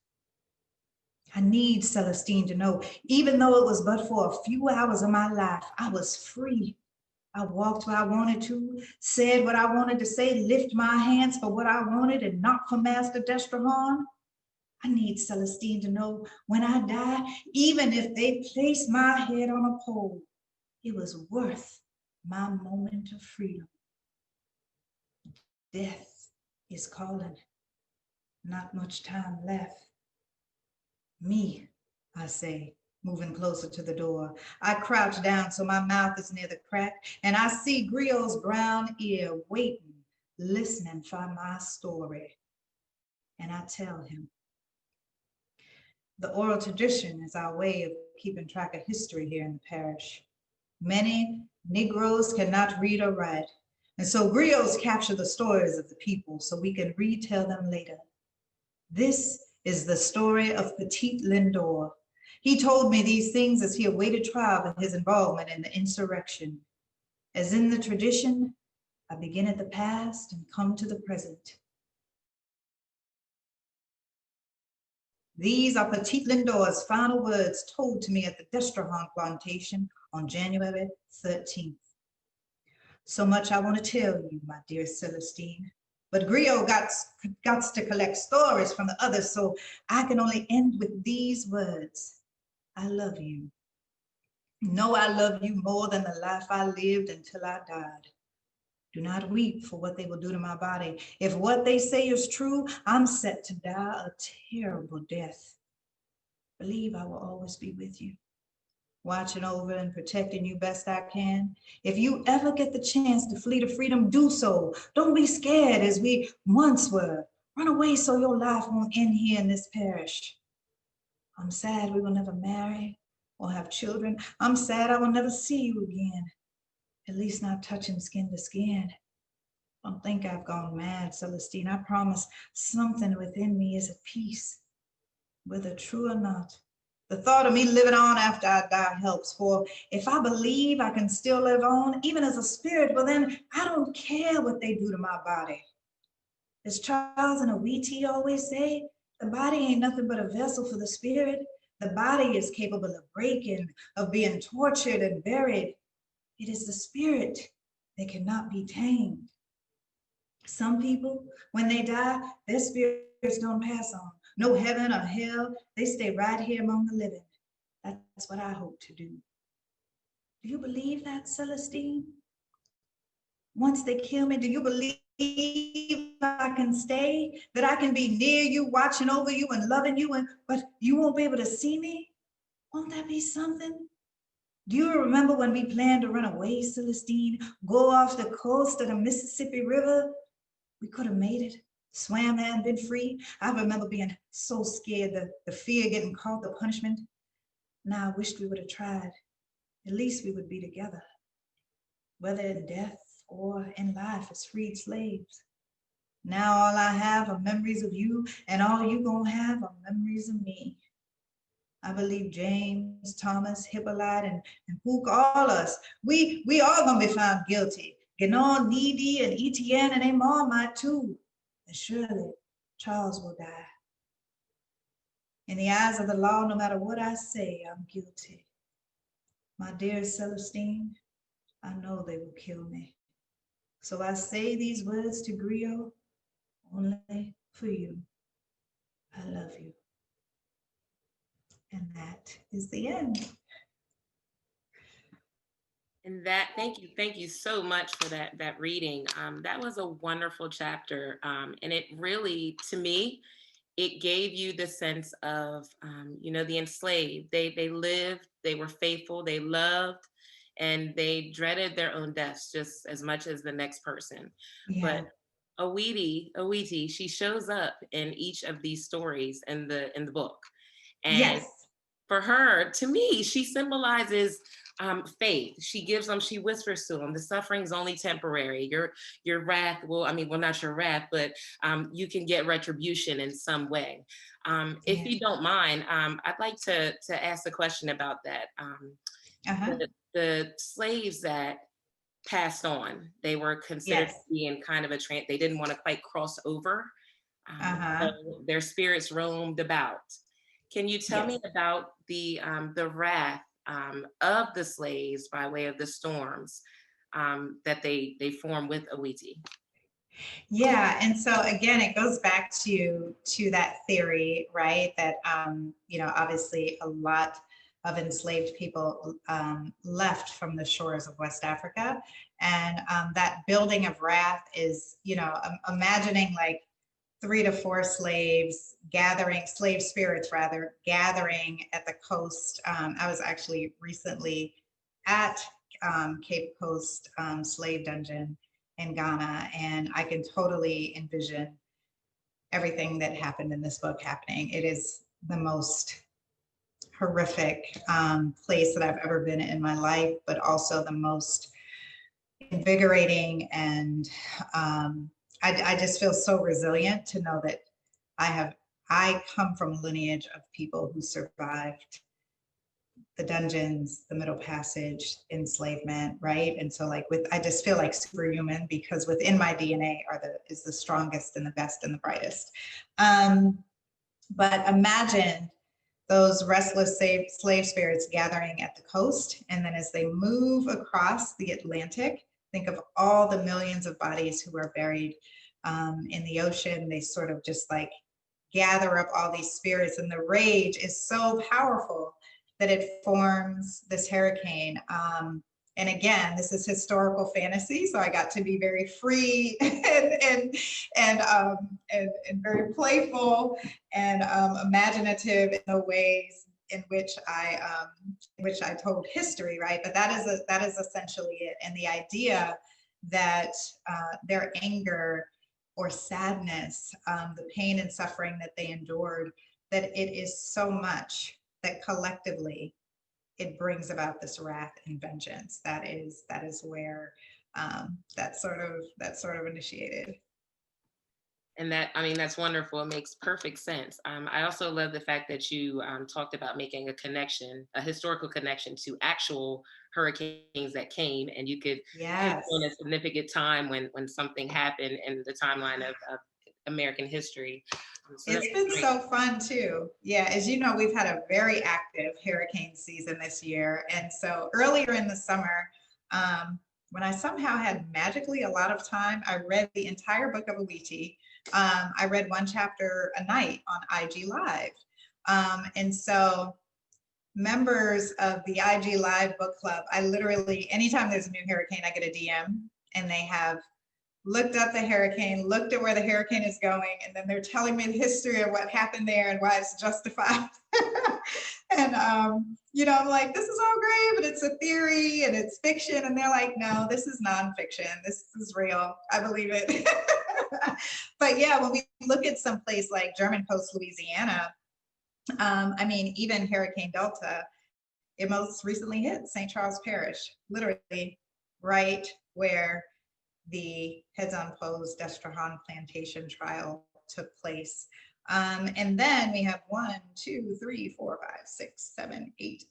I need Celestine to know, even though it was but for a few hours of my life, I was free. I walked where I wanted to, said what I wanted to say, lift my hands for what I wanted and not for Master Destrahan. I need Celestine to know when I die, even if they place my head on a pole, it was worth my moment of freedom. Death is calling. Not much time left. Me, I say, moving closer to the door. I crouch down so my mouth is near the crack, and I see Griot's brown ear waiting, listening for my story. And I tell him. The oral tradition is our way of keeping track of history here in the parish. Many Negroes cannot read or write, and so griots capture the stories of the people so we can retell them later. This is the story of Petit Lindor. He told me these things as he awaited trial for his involvement in the insurrection. As in the tradition, I begin at the past and come to the present. These are Petit Lindor's final words told to me at the Destrahan plantation on January 13th. So much I want to tell you, my dear Celestine, but Griot got to collect stories from the others, so I can only end with these words. I love you. Know I love you more than the life I lived until I died. Do not weep for what they will do to my body. If what they say is true, I'm set to die a terrible death. Believe I will always be with you, watching over and protecting you best I can. If you ever get the chance to flee to freedom, do so. Don't be scared as we once were. Run away so your life won't end here in this parish. I'm sad we will never marry or have children. I'm sad I will never see you again. At least not touching skin to skin. Don't think I've gone mad, Celestine. I promise something within me is at peace, whether true or not. The thought of me living on after I die helps, for if I believe I can still live on, even as a spirit, well then I don't care what they do to my body. As Charles and Ouiti always say, the body ain't nothing but a vessel for the spirit. The body is capable of breaking, of being tortured and buried. It is the spirit that cannot be tamed. Some people, when they die, their spirits don't pass on. No heaven or hell, they stay right here among the living. That's what I hope to do. Do you believe that, Celestine? Once they kill me, do you believe I can stay? That I can be near you, watching over you and loving you, but you won't be able to see me? Won't that be something? Do you remember when we planned to run away, Celestine? Go off the coast of the Mississippi River? We could have made it, swam there and been free. I remember being so scared, the fear of getting caught, the punishment. Now I wished we would have tried. At least we would be together, whether in death or in life as freed slaves. Now all I have are memories of you, and all you gonna have are memories of me. I believe James, Thomas, Hippolyte, and Pook, all us, we all gonna be found guilty. Guénon, Needy, and Etienne, and they all might too. And surely Charles will die. In the eyes of the law, no matter what I say, I'm guilty. My dear Celestine, I know they will kill me. So I say these words to Griot only for you. I love you. And that is the end. And that, thank you so much for that reading. That was a wonderful chapter, and it really, to me, it gave you the sense of, the enslaved. They lived, they were faithful, they loved, and they dreaded their own deaths just as much as the next person. Yeah. But Ouiti, she shows up in each of these stories in the book, and Yes. for her, to me, she symbolizes faith. She whispers to them, the suffering's only temporary. Your wrath well, not your wrath, but you can get retribution in some way. If you don't mind, I'd like to ask a question about that. The slaves that passed on, they were considered to be in kind of they didn't want to quite cross over. So their spirits roamed about. Can you tell me about the wrath of the slaves by way of the storms that they form with Ouiti? Yeah, and so again, it goes back to that theory, right? That obviously a lot of enslaved people left from the shores of West Africa, and that building of wrath is, imagining like 3 to 4 slave spirits rather, gathering at the coast. I was actually recently at Cape Coast slave dungeon in Ghana, and I can totally envision everything that happened in this book happening. It is the most horrific place that I've ever been in my life, but also the most invigorating, and I just feel so resilient to know that I come from a lineage of people who survived the dungeons, the Middle Passage, enslavement, right? And so I just feel like superhuman, because within my DNA is the strongest and the best and the brightest. But imagine those restless slave spirits gathering at the coast, and then as they move across the Atlantic, think of all the millions of bodies who are buried in the ocean. They sort of just gather up all these spirits, and the rage is so powerful that it forms this hurricane. And again, this is historical fantasy, so I got to be very free and very playful and imaginative in the ways in which I told history, right? But that is essentially it. And the idea that their anger or sadness, the pain and suffering that they endured, that it is so much that collectively it brings about this wrath and vengeance. That is where that sort of initiated. And that's wonderful. It makes perfect sense. I also love the fact that you talked about making a historical connection to actual hurricanes that came, and you could pinpoint a significant time when something happened in the timeline of American history. So it's been so fun too. Yeah, as you know, we've had a very active hurricane season this year. And so earlier in the summer, when I somehow had magically a lot of time, I read the entire book of Ouiti. I read 1 chapter a night on IG Live. And so members of the IG Live book club, I literally, anytime there's a new hurricane, I get a DM, and they have looked up the hurricane, looked at where the hurricane is going, and then they're telling me the history of what happened there and why it's justified. And, I'm like, this is all great, but it's a theory and it's fiction. And they're like, no, this is nonfiction. This is real. I believe it. But yeah, when we look at some place like German Post, Louisiana, even Hurricane Delta, it most recently hit St. Charles Parish, literally right where the Heads-on Pose Destrehan plantation trial took place. And then we have 1, 2, 3, 4, 5, 6, 7, 8,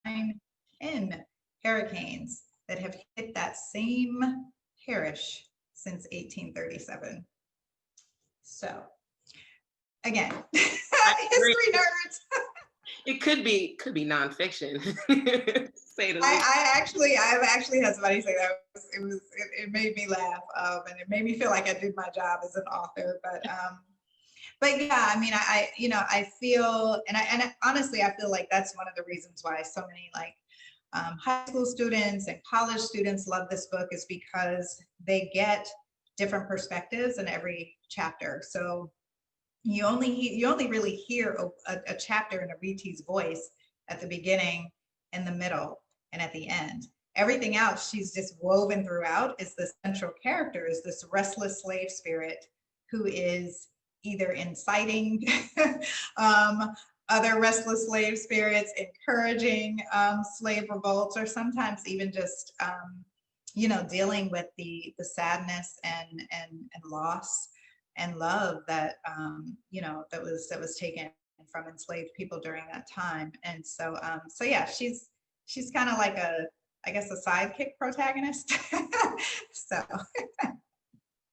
9, 10 hurricanes that have hit that same parish since 1837. So again, history nerds. It could be nonfiction. Say the least. I've actually had somebody say that. It made me laugh, and it made me feel like I did my job as an author. But yeah, I feel, and honestly, I feel like that's one of the reasons why so many high school students and college students love this book, is because they get different perspectives in every chapter. So you only really hear a chapter in Awiti's voice at the beginning, in the middle, and at the end. Everything else she's just woven throughout is the central character, is this restless slave spirit who is either inciting other restless slave spirits, encouraging slave revolts, or sometimes even just dealing with the sadness and loss and love that that was taken from enslaved people during that time. And so yeah, she's kind of like a sidekick protagonist. So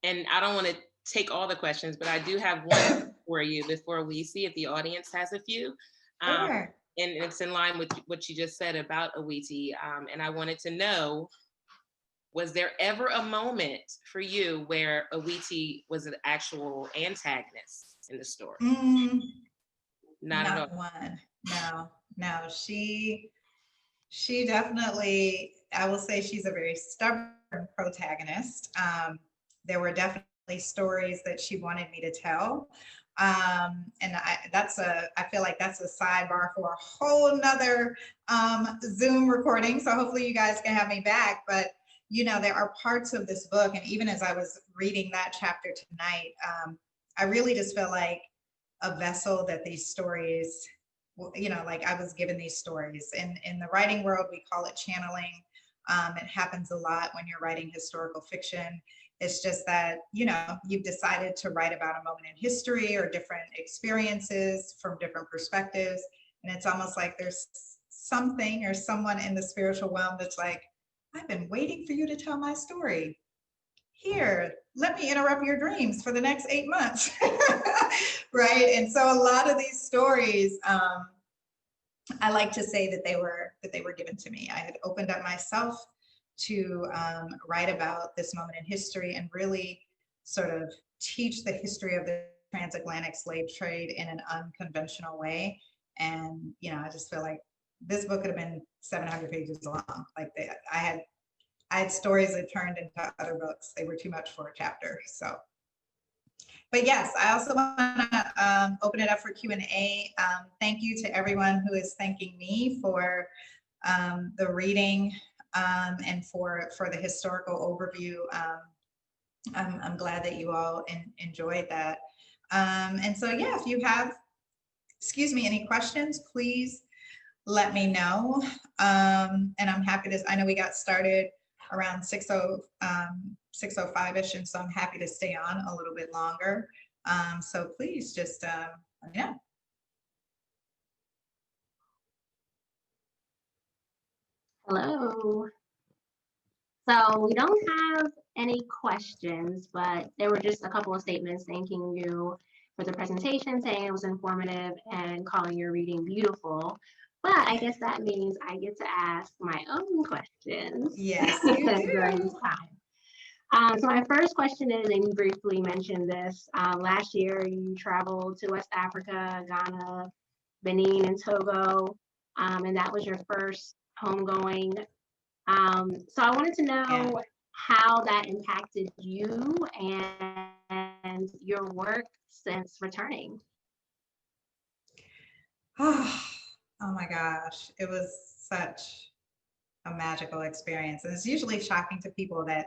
and I don't want to take all the questions, but I do have one for you before we see if the audience has a few. Sure. And it's in line with what you just said about Ouiti. And I wanted to know, was there ever a moment for you where Ouiti was an actual antagonist in the story? Not at all. One. No. She definitely, I will say, she's a very stubborn protagonist. There were definitely stories that she wanted me to tell. And I feel like that's a sidebar for a whole nother Zoom recording. So hopefully you guys can have me back. But there are parts of this book, and even as I was reading that chapter tonight, I really just feel like a vessel that these stories, I was given these stories. In the writing world, we call it channeling. It happens a lot when you're writing historical fiction. It's just that, you've decided to write about a moment in history or different experiences from different perspectives. And it's almost like there's something or someone in the spiritual realm that's like, I've been waiting for you to tell my story. Here, let me interrupt your dreams for the next 8 months. Right? And so a lot of these stories, I like to say that they were given to me. I had opened up myself to write about this moment in history and really sort of teach the history of the transatlantic slave trade in an unconventional way. And I just feel like this book could have been 700 pages long. Like I had stories that turned into other books. They were too much for a chapter. So, but yes, I also want to open it up for Q&A. Thank you to everyone who is thanking me for the reading and for the historical overview. I'm glad that you all enjoyed that. And so, yeah, if you have, any questions, please let me know. And I'm happy to, I know we got started around 6:05-ish, and so I'm happy to stay on a little bit longer. So please just let me know. Hello. So we don't have any questions, but there were just a couple of statements thanking you for the presentation, saying it was informative and calling your reading beautiful. But I guess that means I get to ask my own questions. Yes, you do. During this time. So my first question is, and you briefly mentioned this, last year you traveled to West Africa, Ghana, Benin, and Togo, and that was your first homegoing. So I wanted to know how that impacted you and your work since returning. Oh my gosh, it was such a magical experience. And it's usually shocking to people that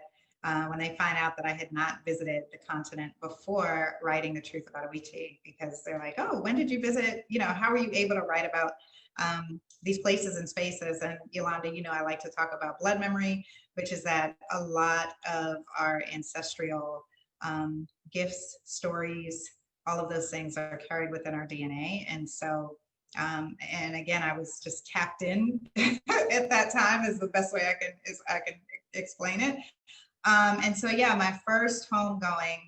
when they find out that I had not visited the continent before writing The Truth About Awiti, because they're like, oh, when did you visit? You know, how were you able to write about these places and spaces? And Yolanda, you know, I like to talk about blood memory, which is that a lot of our ancestral gifts, stories, all of those things are carried within our DNA. And so, and again, I was just tapped in at that time is the best way I can explain it. And so, yeah, my first homegoing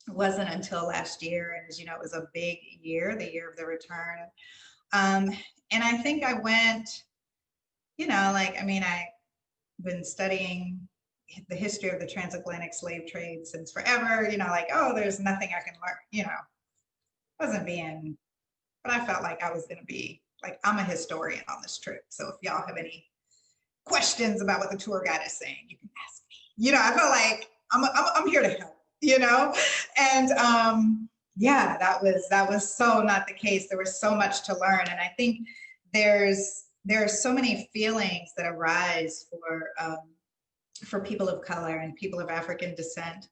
wasn't until last year. And as you know, it was a big year, the year of the return. And I think I went, you know, like, I mean, I've been studying the history of the transatlantic slave trade since forever, you know, like, oh, there's nothing I can learn, you know, wasn't being, but I felt like I was going to be, like, I'm a historian on this trip. So if y'all have any questions about what the tour guide is saying, you can ask me. You know, I felt like I'm here to help, you know? And yeah, that was so not the case. There was so much to learn. And I think there are so many feelings that arise for people of color and people of African descent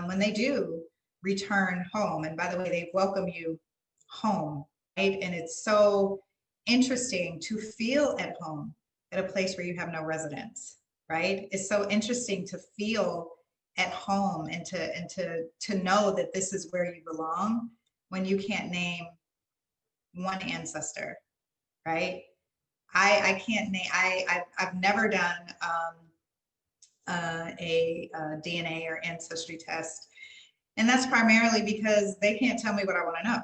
when they do return home. And by the way, they welcome you home, right? And it's so interesting to feel at home at a place where you have no residence, right? It's so interesting to feel at home and to know that this is where you belong when you can't name one ancestor, right? I can't name, I've never done a DNA or ancestry test. And that's primarily because they can't tell me what I want to know.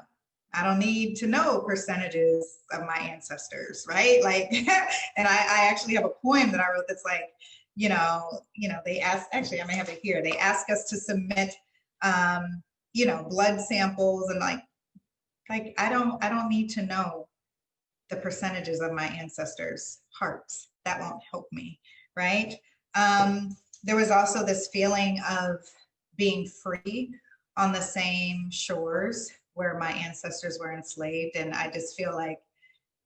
I don't need to know percentages of my ancestors, right? Like, and I actually have a poem that I wrote that's like, you know, they ask, actually, I may have it here. They ask us to submit, you know, blood samples and like I don't need to know the percentages of my ancestors' hearts. That won't help me, right? There was also this feeling of being free on the same shores where my ancestors were enslaved. And I just feel like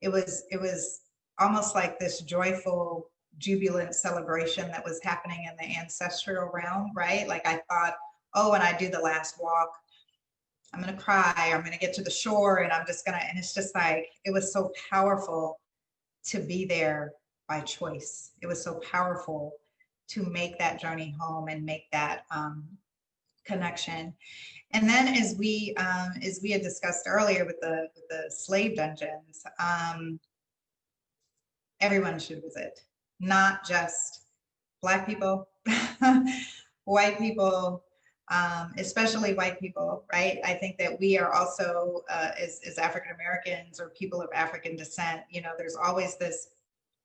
it was almost like this joyful, jubilant celebration that was happening in the ancestral realm, right? Like I thought, oh, when I do the last walk, I'm gonna cry, I'm gonna get to the shore and I'm just gonna, and it's just like, it was so powerful to be there by choice. It was so powerful to make that journey home and make that connection. And then as we had discussed earlier with the slave dungeons, everyone should visit, not just Black people, white people, especially white people, right? I think that we are also, as African Americans or people of African descent, you know, there's always this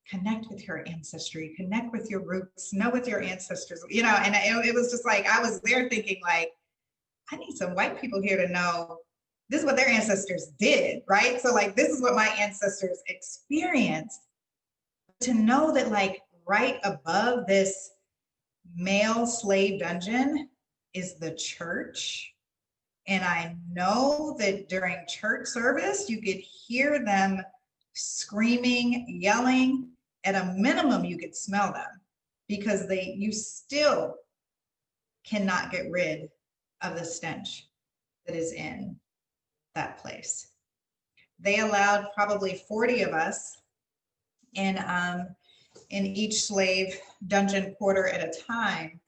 connect with your ancestry, connect with your roots, know with your ancestors, you know, and it was just like, I was there thinking like, I need some white people here to know this is what their ancestors did, right? So like, this is what my ancestors experienced. To know that like right above this male slave dungeon is the church. And I know that during church service, you could hear them screaming, yelling. At a minimum, you could smell them because you still cannot get rid of the stench that is in that place. They allowed probably 40 of us in each slave dungeon quarter at a time.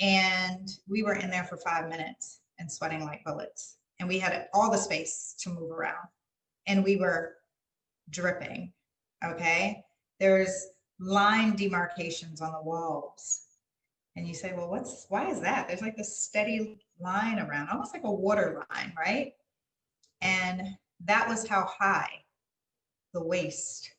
And we were in there for 5 minutes and sweating like bullets. And we had all the space to move around. And we were dripping, okay? There's line demarcations on the walls. And you say, well, why is that? There's like this steady line around, almost like a water line, right? And that was how high the waste,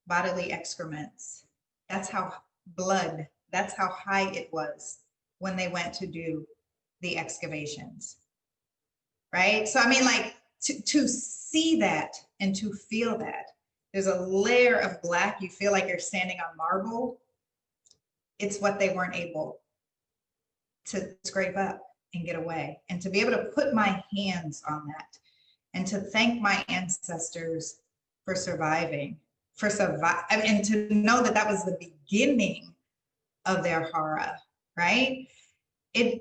bodily excrements, that's how blood, that's how high it was when they went to do the excavations, right? So, I mean, like to see that and to feel that, there's a layer of Black, you feel like you're standing on marble. It's what they weren't able to scrape up and get away. And to be able to put my hands on that and to thank my ancestors for surviving, and to know that that was the beginning of their horror, right? I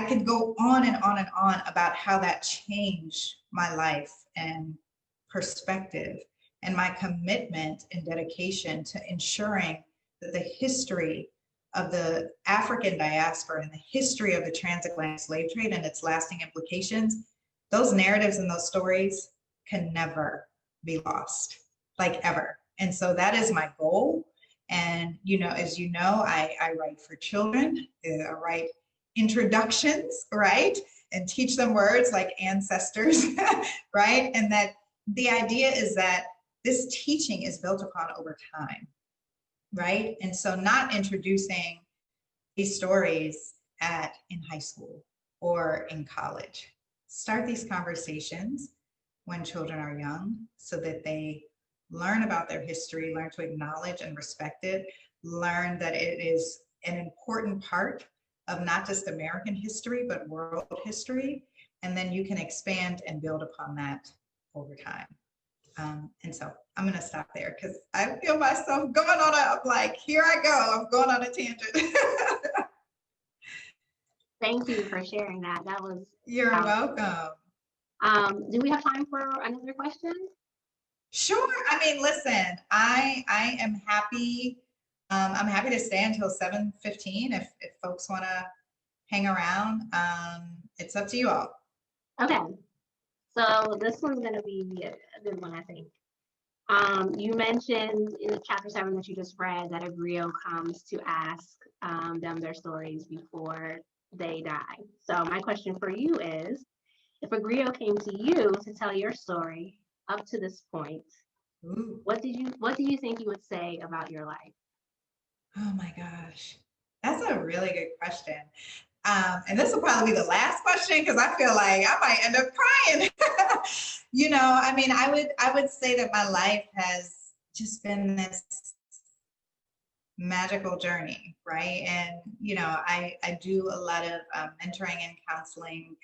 could go on and on and on about how that changed my life and perspective and my commitment and dedication to ensuring that the history of the African diaspora and the history of the transatlantic slave trade and its lasting implications, those narratives and those stories can never be lost, like ever. And so that is my goal. And, as you know, I write for children, I write introductions, right? And teach them words like ancestors, right? And that the idea is that this teaching is built upon over time, right? And so not introducing these stories in high school or in college. Start these conversations when children are young so that they learn about their history, learn to acknowledge and respect it, learn that it is an important part of not just American history, but world history. And then you can expand and build upon that over time. And so I'm going to stop there because I feel myself going on I'm like, here I go. I'm going on a tangent. Thank you for sharing that. That was You're welcome. Do we have time for another question? Sure. I mean, listen, I am happy. I'm happy to stay until 7:15 if folks want to hang around. It's up to you all. Okay. So this one's going to be a good one, I think. You mentioned in chapter 7 that you just read that a griot comes to ask them their stories before they die. So my question for you is, if a griot came to you to tell your story up to this point, Ooh. what do you think you would say about your life? Oh my gosh, that's a really good question. And this will probably be the last question because I feel like I might end up crying. I mean, I would say that my life has just been this magical journey, right? And I do a lot of mentoring and counseling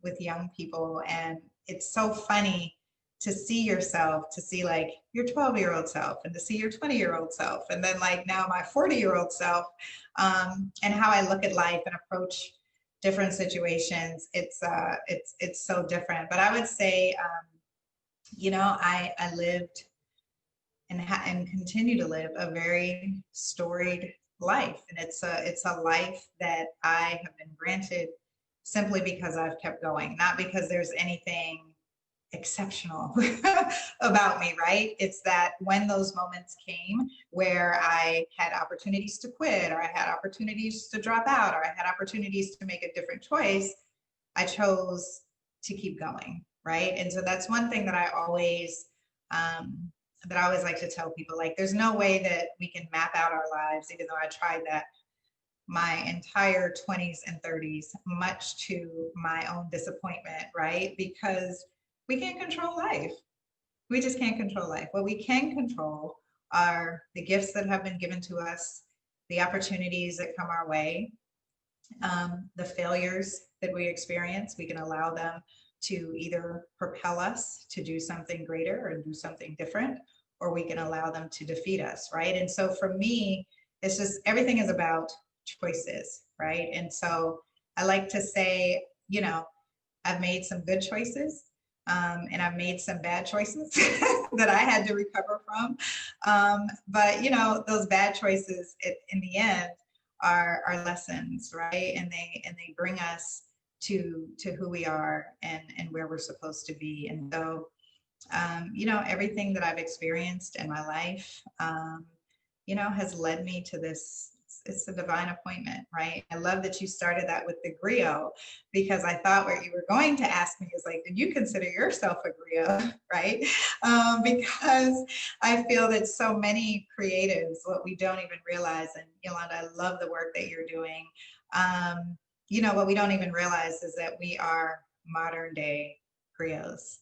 with young people, and it's so funny to see yourself, to see like your 12-year-old self and to see your 20-year-old self, and then like now my 40-year-old self, and how I look at life and approach different situations. It's so different. But I would say, I lived and continue to live a very storied life, and it's a life that I have been granted simply because I've kept going, not because there's anything exceptional about me, right? It's that when those moments came where I had opportunities to quit, or I had opportunities to drop out, or I had opportunities to make a different choice, I chose to keep going, right? And so that's one thing that I always like to tell people, like, there's no way that we can map out our lives, even though I tried that my entire 20s and 30s, much to my own disappointment, right? Because we can't control life. We just can't control life. What we can control are the gifts that have been given to us, the opportunities that come our way, the failures that we experience. We can allow them to either propel us to do something greater or do something different, or we can allow them to defeat us, right? And so for me, it's just everything is about choices, right? And so I like to say, I've made some good choices. And I've made some bad choices that I had to recover from. But those bad choices in the end are lessons, right? And they bring us to who we are and where we're supposed to be. And so, everything that I've experienced in my life, has led me to this. It's a divine appointment, right? I love that you started that with the griot, because I thought what you were going to ask me is like, did you consider yourself a griot, right? Because I feel that so many creatives, what we don't even realize, and Yolanda, I love the work that you're doing. What we don't even realize is that we are modern day griots,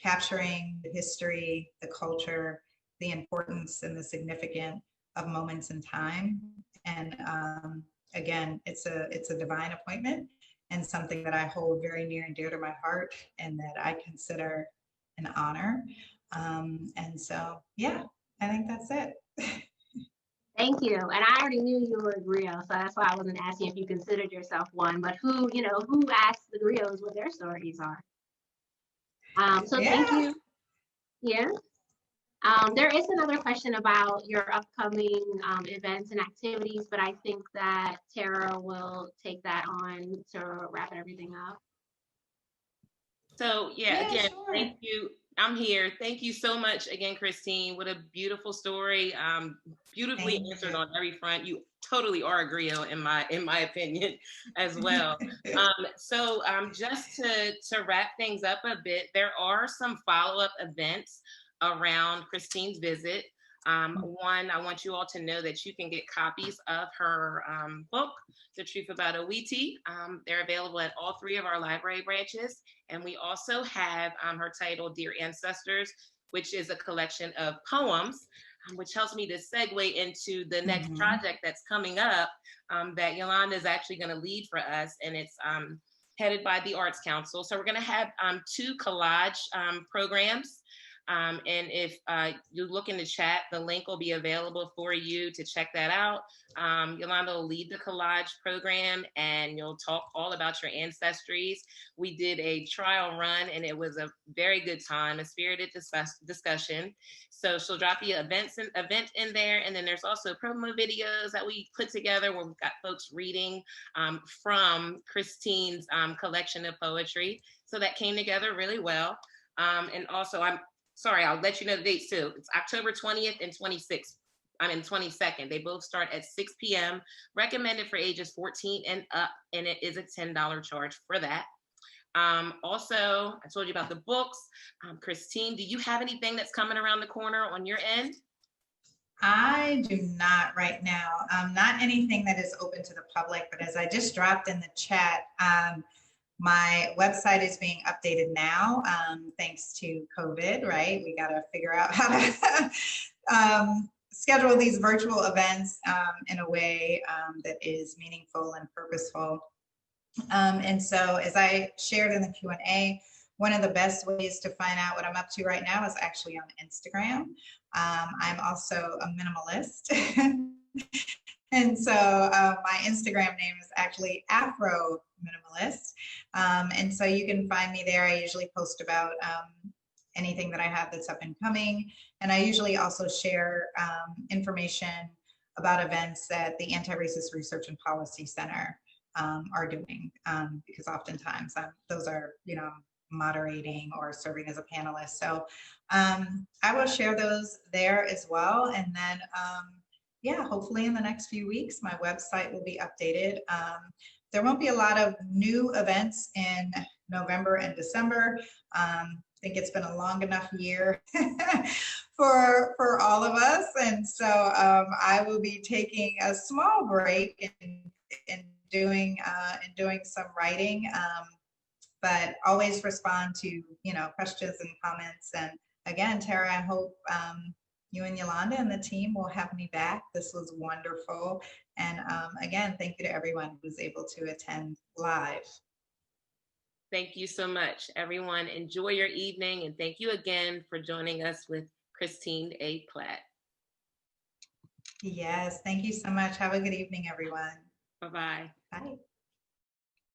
capturing the history, the culture, the importance and the significance of moments in time. And again, it's a divine appointment and something that I hold very near and dear to my heart, and that I consider an honor. And so, yeah, I think that's it. Thank you. And I already knew you were a griot, so that's why I wasn't asking if you considered yourself one, but who asks the griots what their stories are. So Yeah. thank you. Yeah. There is another question about your upcoming events and activities, but I think that Tara will take that on to wrap everything up. So yeah, again, sure. Thank you. I'm here. Thank you so much again, Christine. What a beautiful story. Beautifully Thank answered you. on every front. You totally are a griot in my opinion as well. So just to wrap things up a bit, there are some follow-up events around Christine's visit. One, I want you all to know that you can get copies of her book, The Truth About Awiti. They're available at all 3 of our library branches. And we also have her title, Dear Ancestors, which is a collection of poems, which helps me to segue into the next project that's coming up that Yolanda is actually going to lead for us. And it's headed by the Arts Council. So we're going to have 2 collage programs. And if you look in the chat, the link will be available for you to check that out. Yolanda will lead the collage program and you'll talk all about your ancestries. We did a trial run and it was a very good time, a spirited discussion. So she'll drop the event in there. And then there's also promo videos that we put together where we've got folks reading from Christine's collection of poetry. So that came together really well. And also I'll let you know the dates too. It's October 20th and 22nd. They both start at 6 p.m. Recommended for ages 14 and up, and it is a $10 charge for that. Also, I told you about the books. Christine, do you have anything that's coming around the corner on your end? I do not right now. Not anything that is open to the public, but as I just dropped in the chat, my website is being updated now, thanks to COVID, right? We got to figure out how to schedule these virtual events in a way that is meaningful and purposeful. And so as I shared in the Q&A, one of the best ways to find out what I'm up to right now is actually on Instagram. I'm also a minimalist. And so my Instagram name is actually Afrominimalist. And so you can find me there. I usually post about anything that I have that's up and coming. And I usually also share information about events that the Anti-Racist Research and Policy Center are doing, because oftentimes those are, moderating or serving as a panelist. So I will share those there as well. And then yeah, hopefully in the next few weeks, my website will be updated. There won't be a lot of new events in November and December. I think it's been a long enough year for all of us. And so I will be taking a small break and doing some writing, but always respond to, questions and comments. And again, Tara, I hope you and Yolanda and the team will have me back. This was wonderful. And again, thank you to everyone who was able to attend live. Thank you so much, everyone. Enjoy your evening. And thank you again for joining us with Christine A. Platt. Yes, thank you so much. Have a good evening, everyone. Bye-bye. Bye.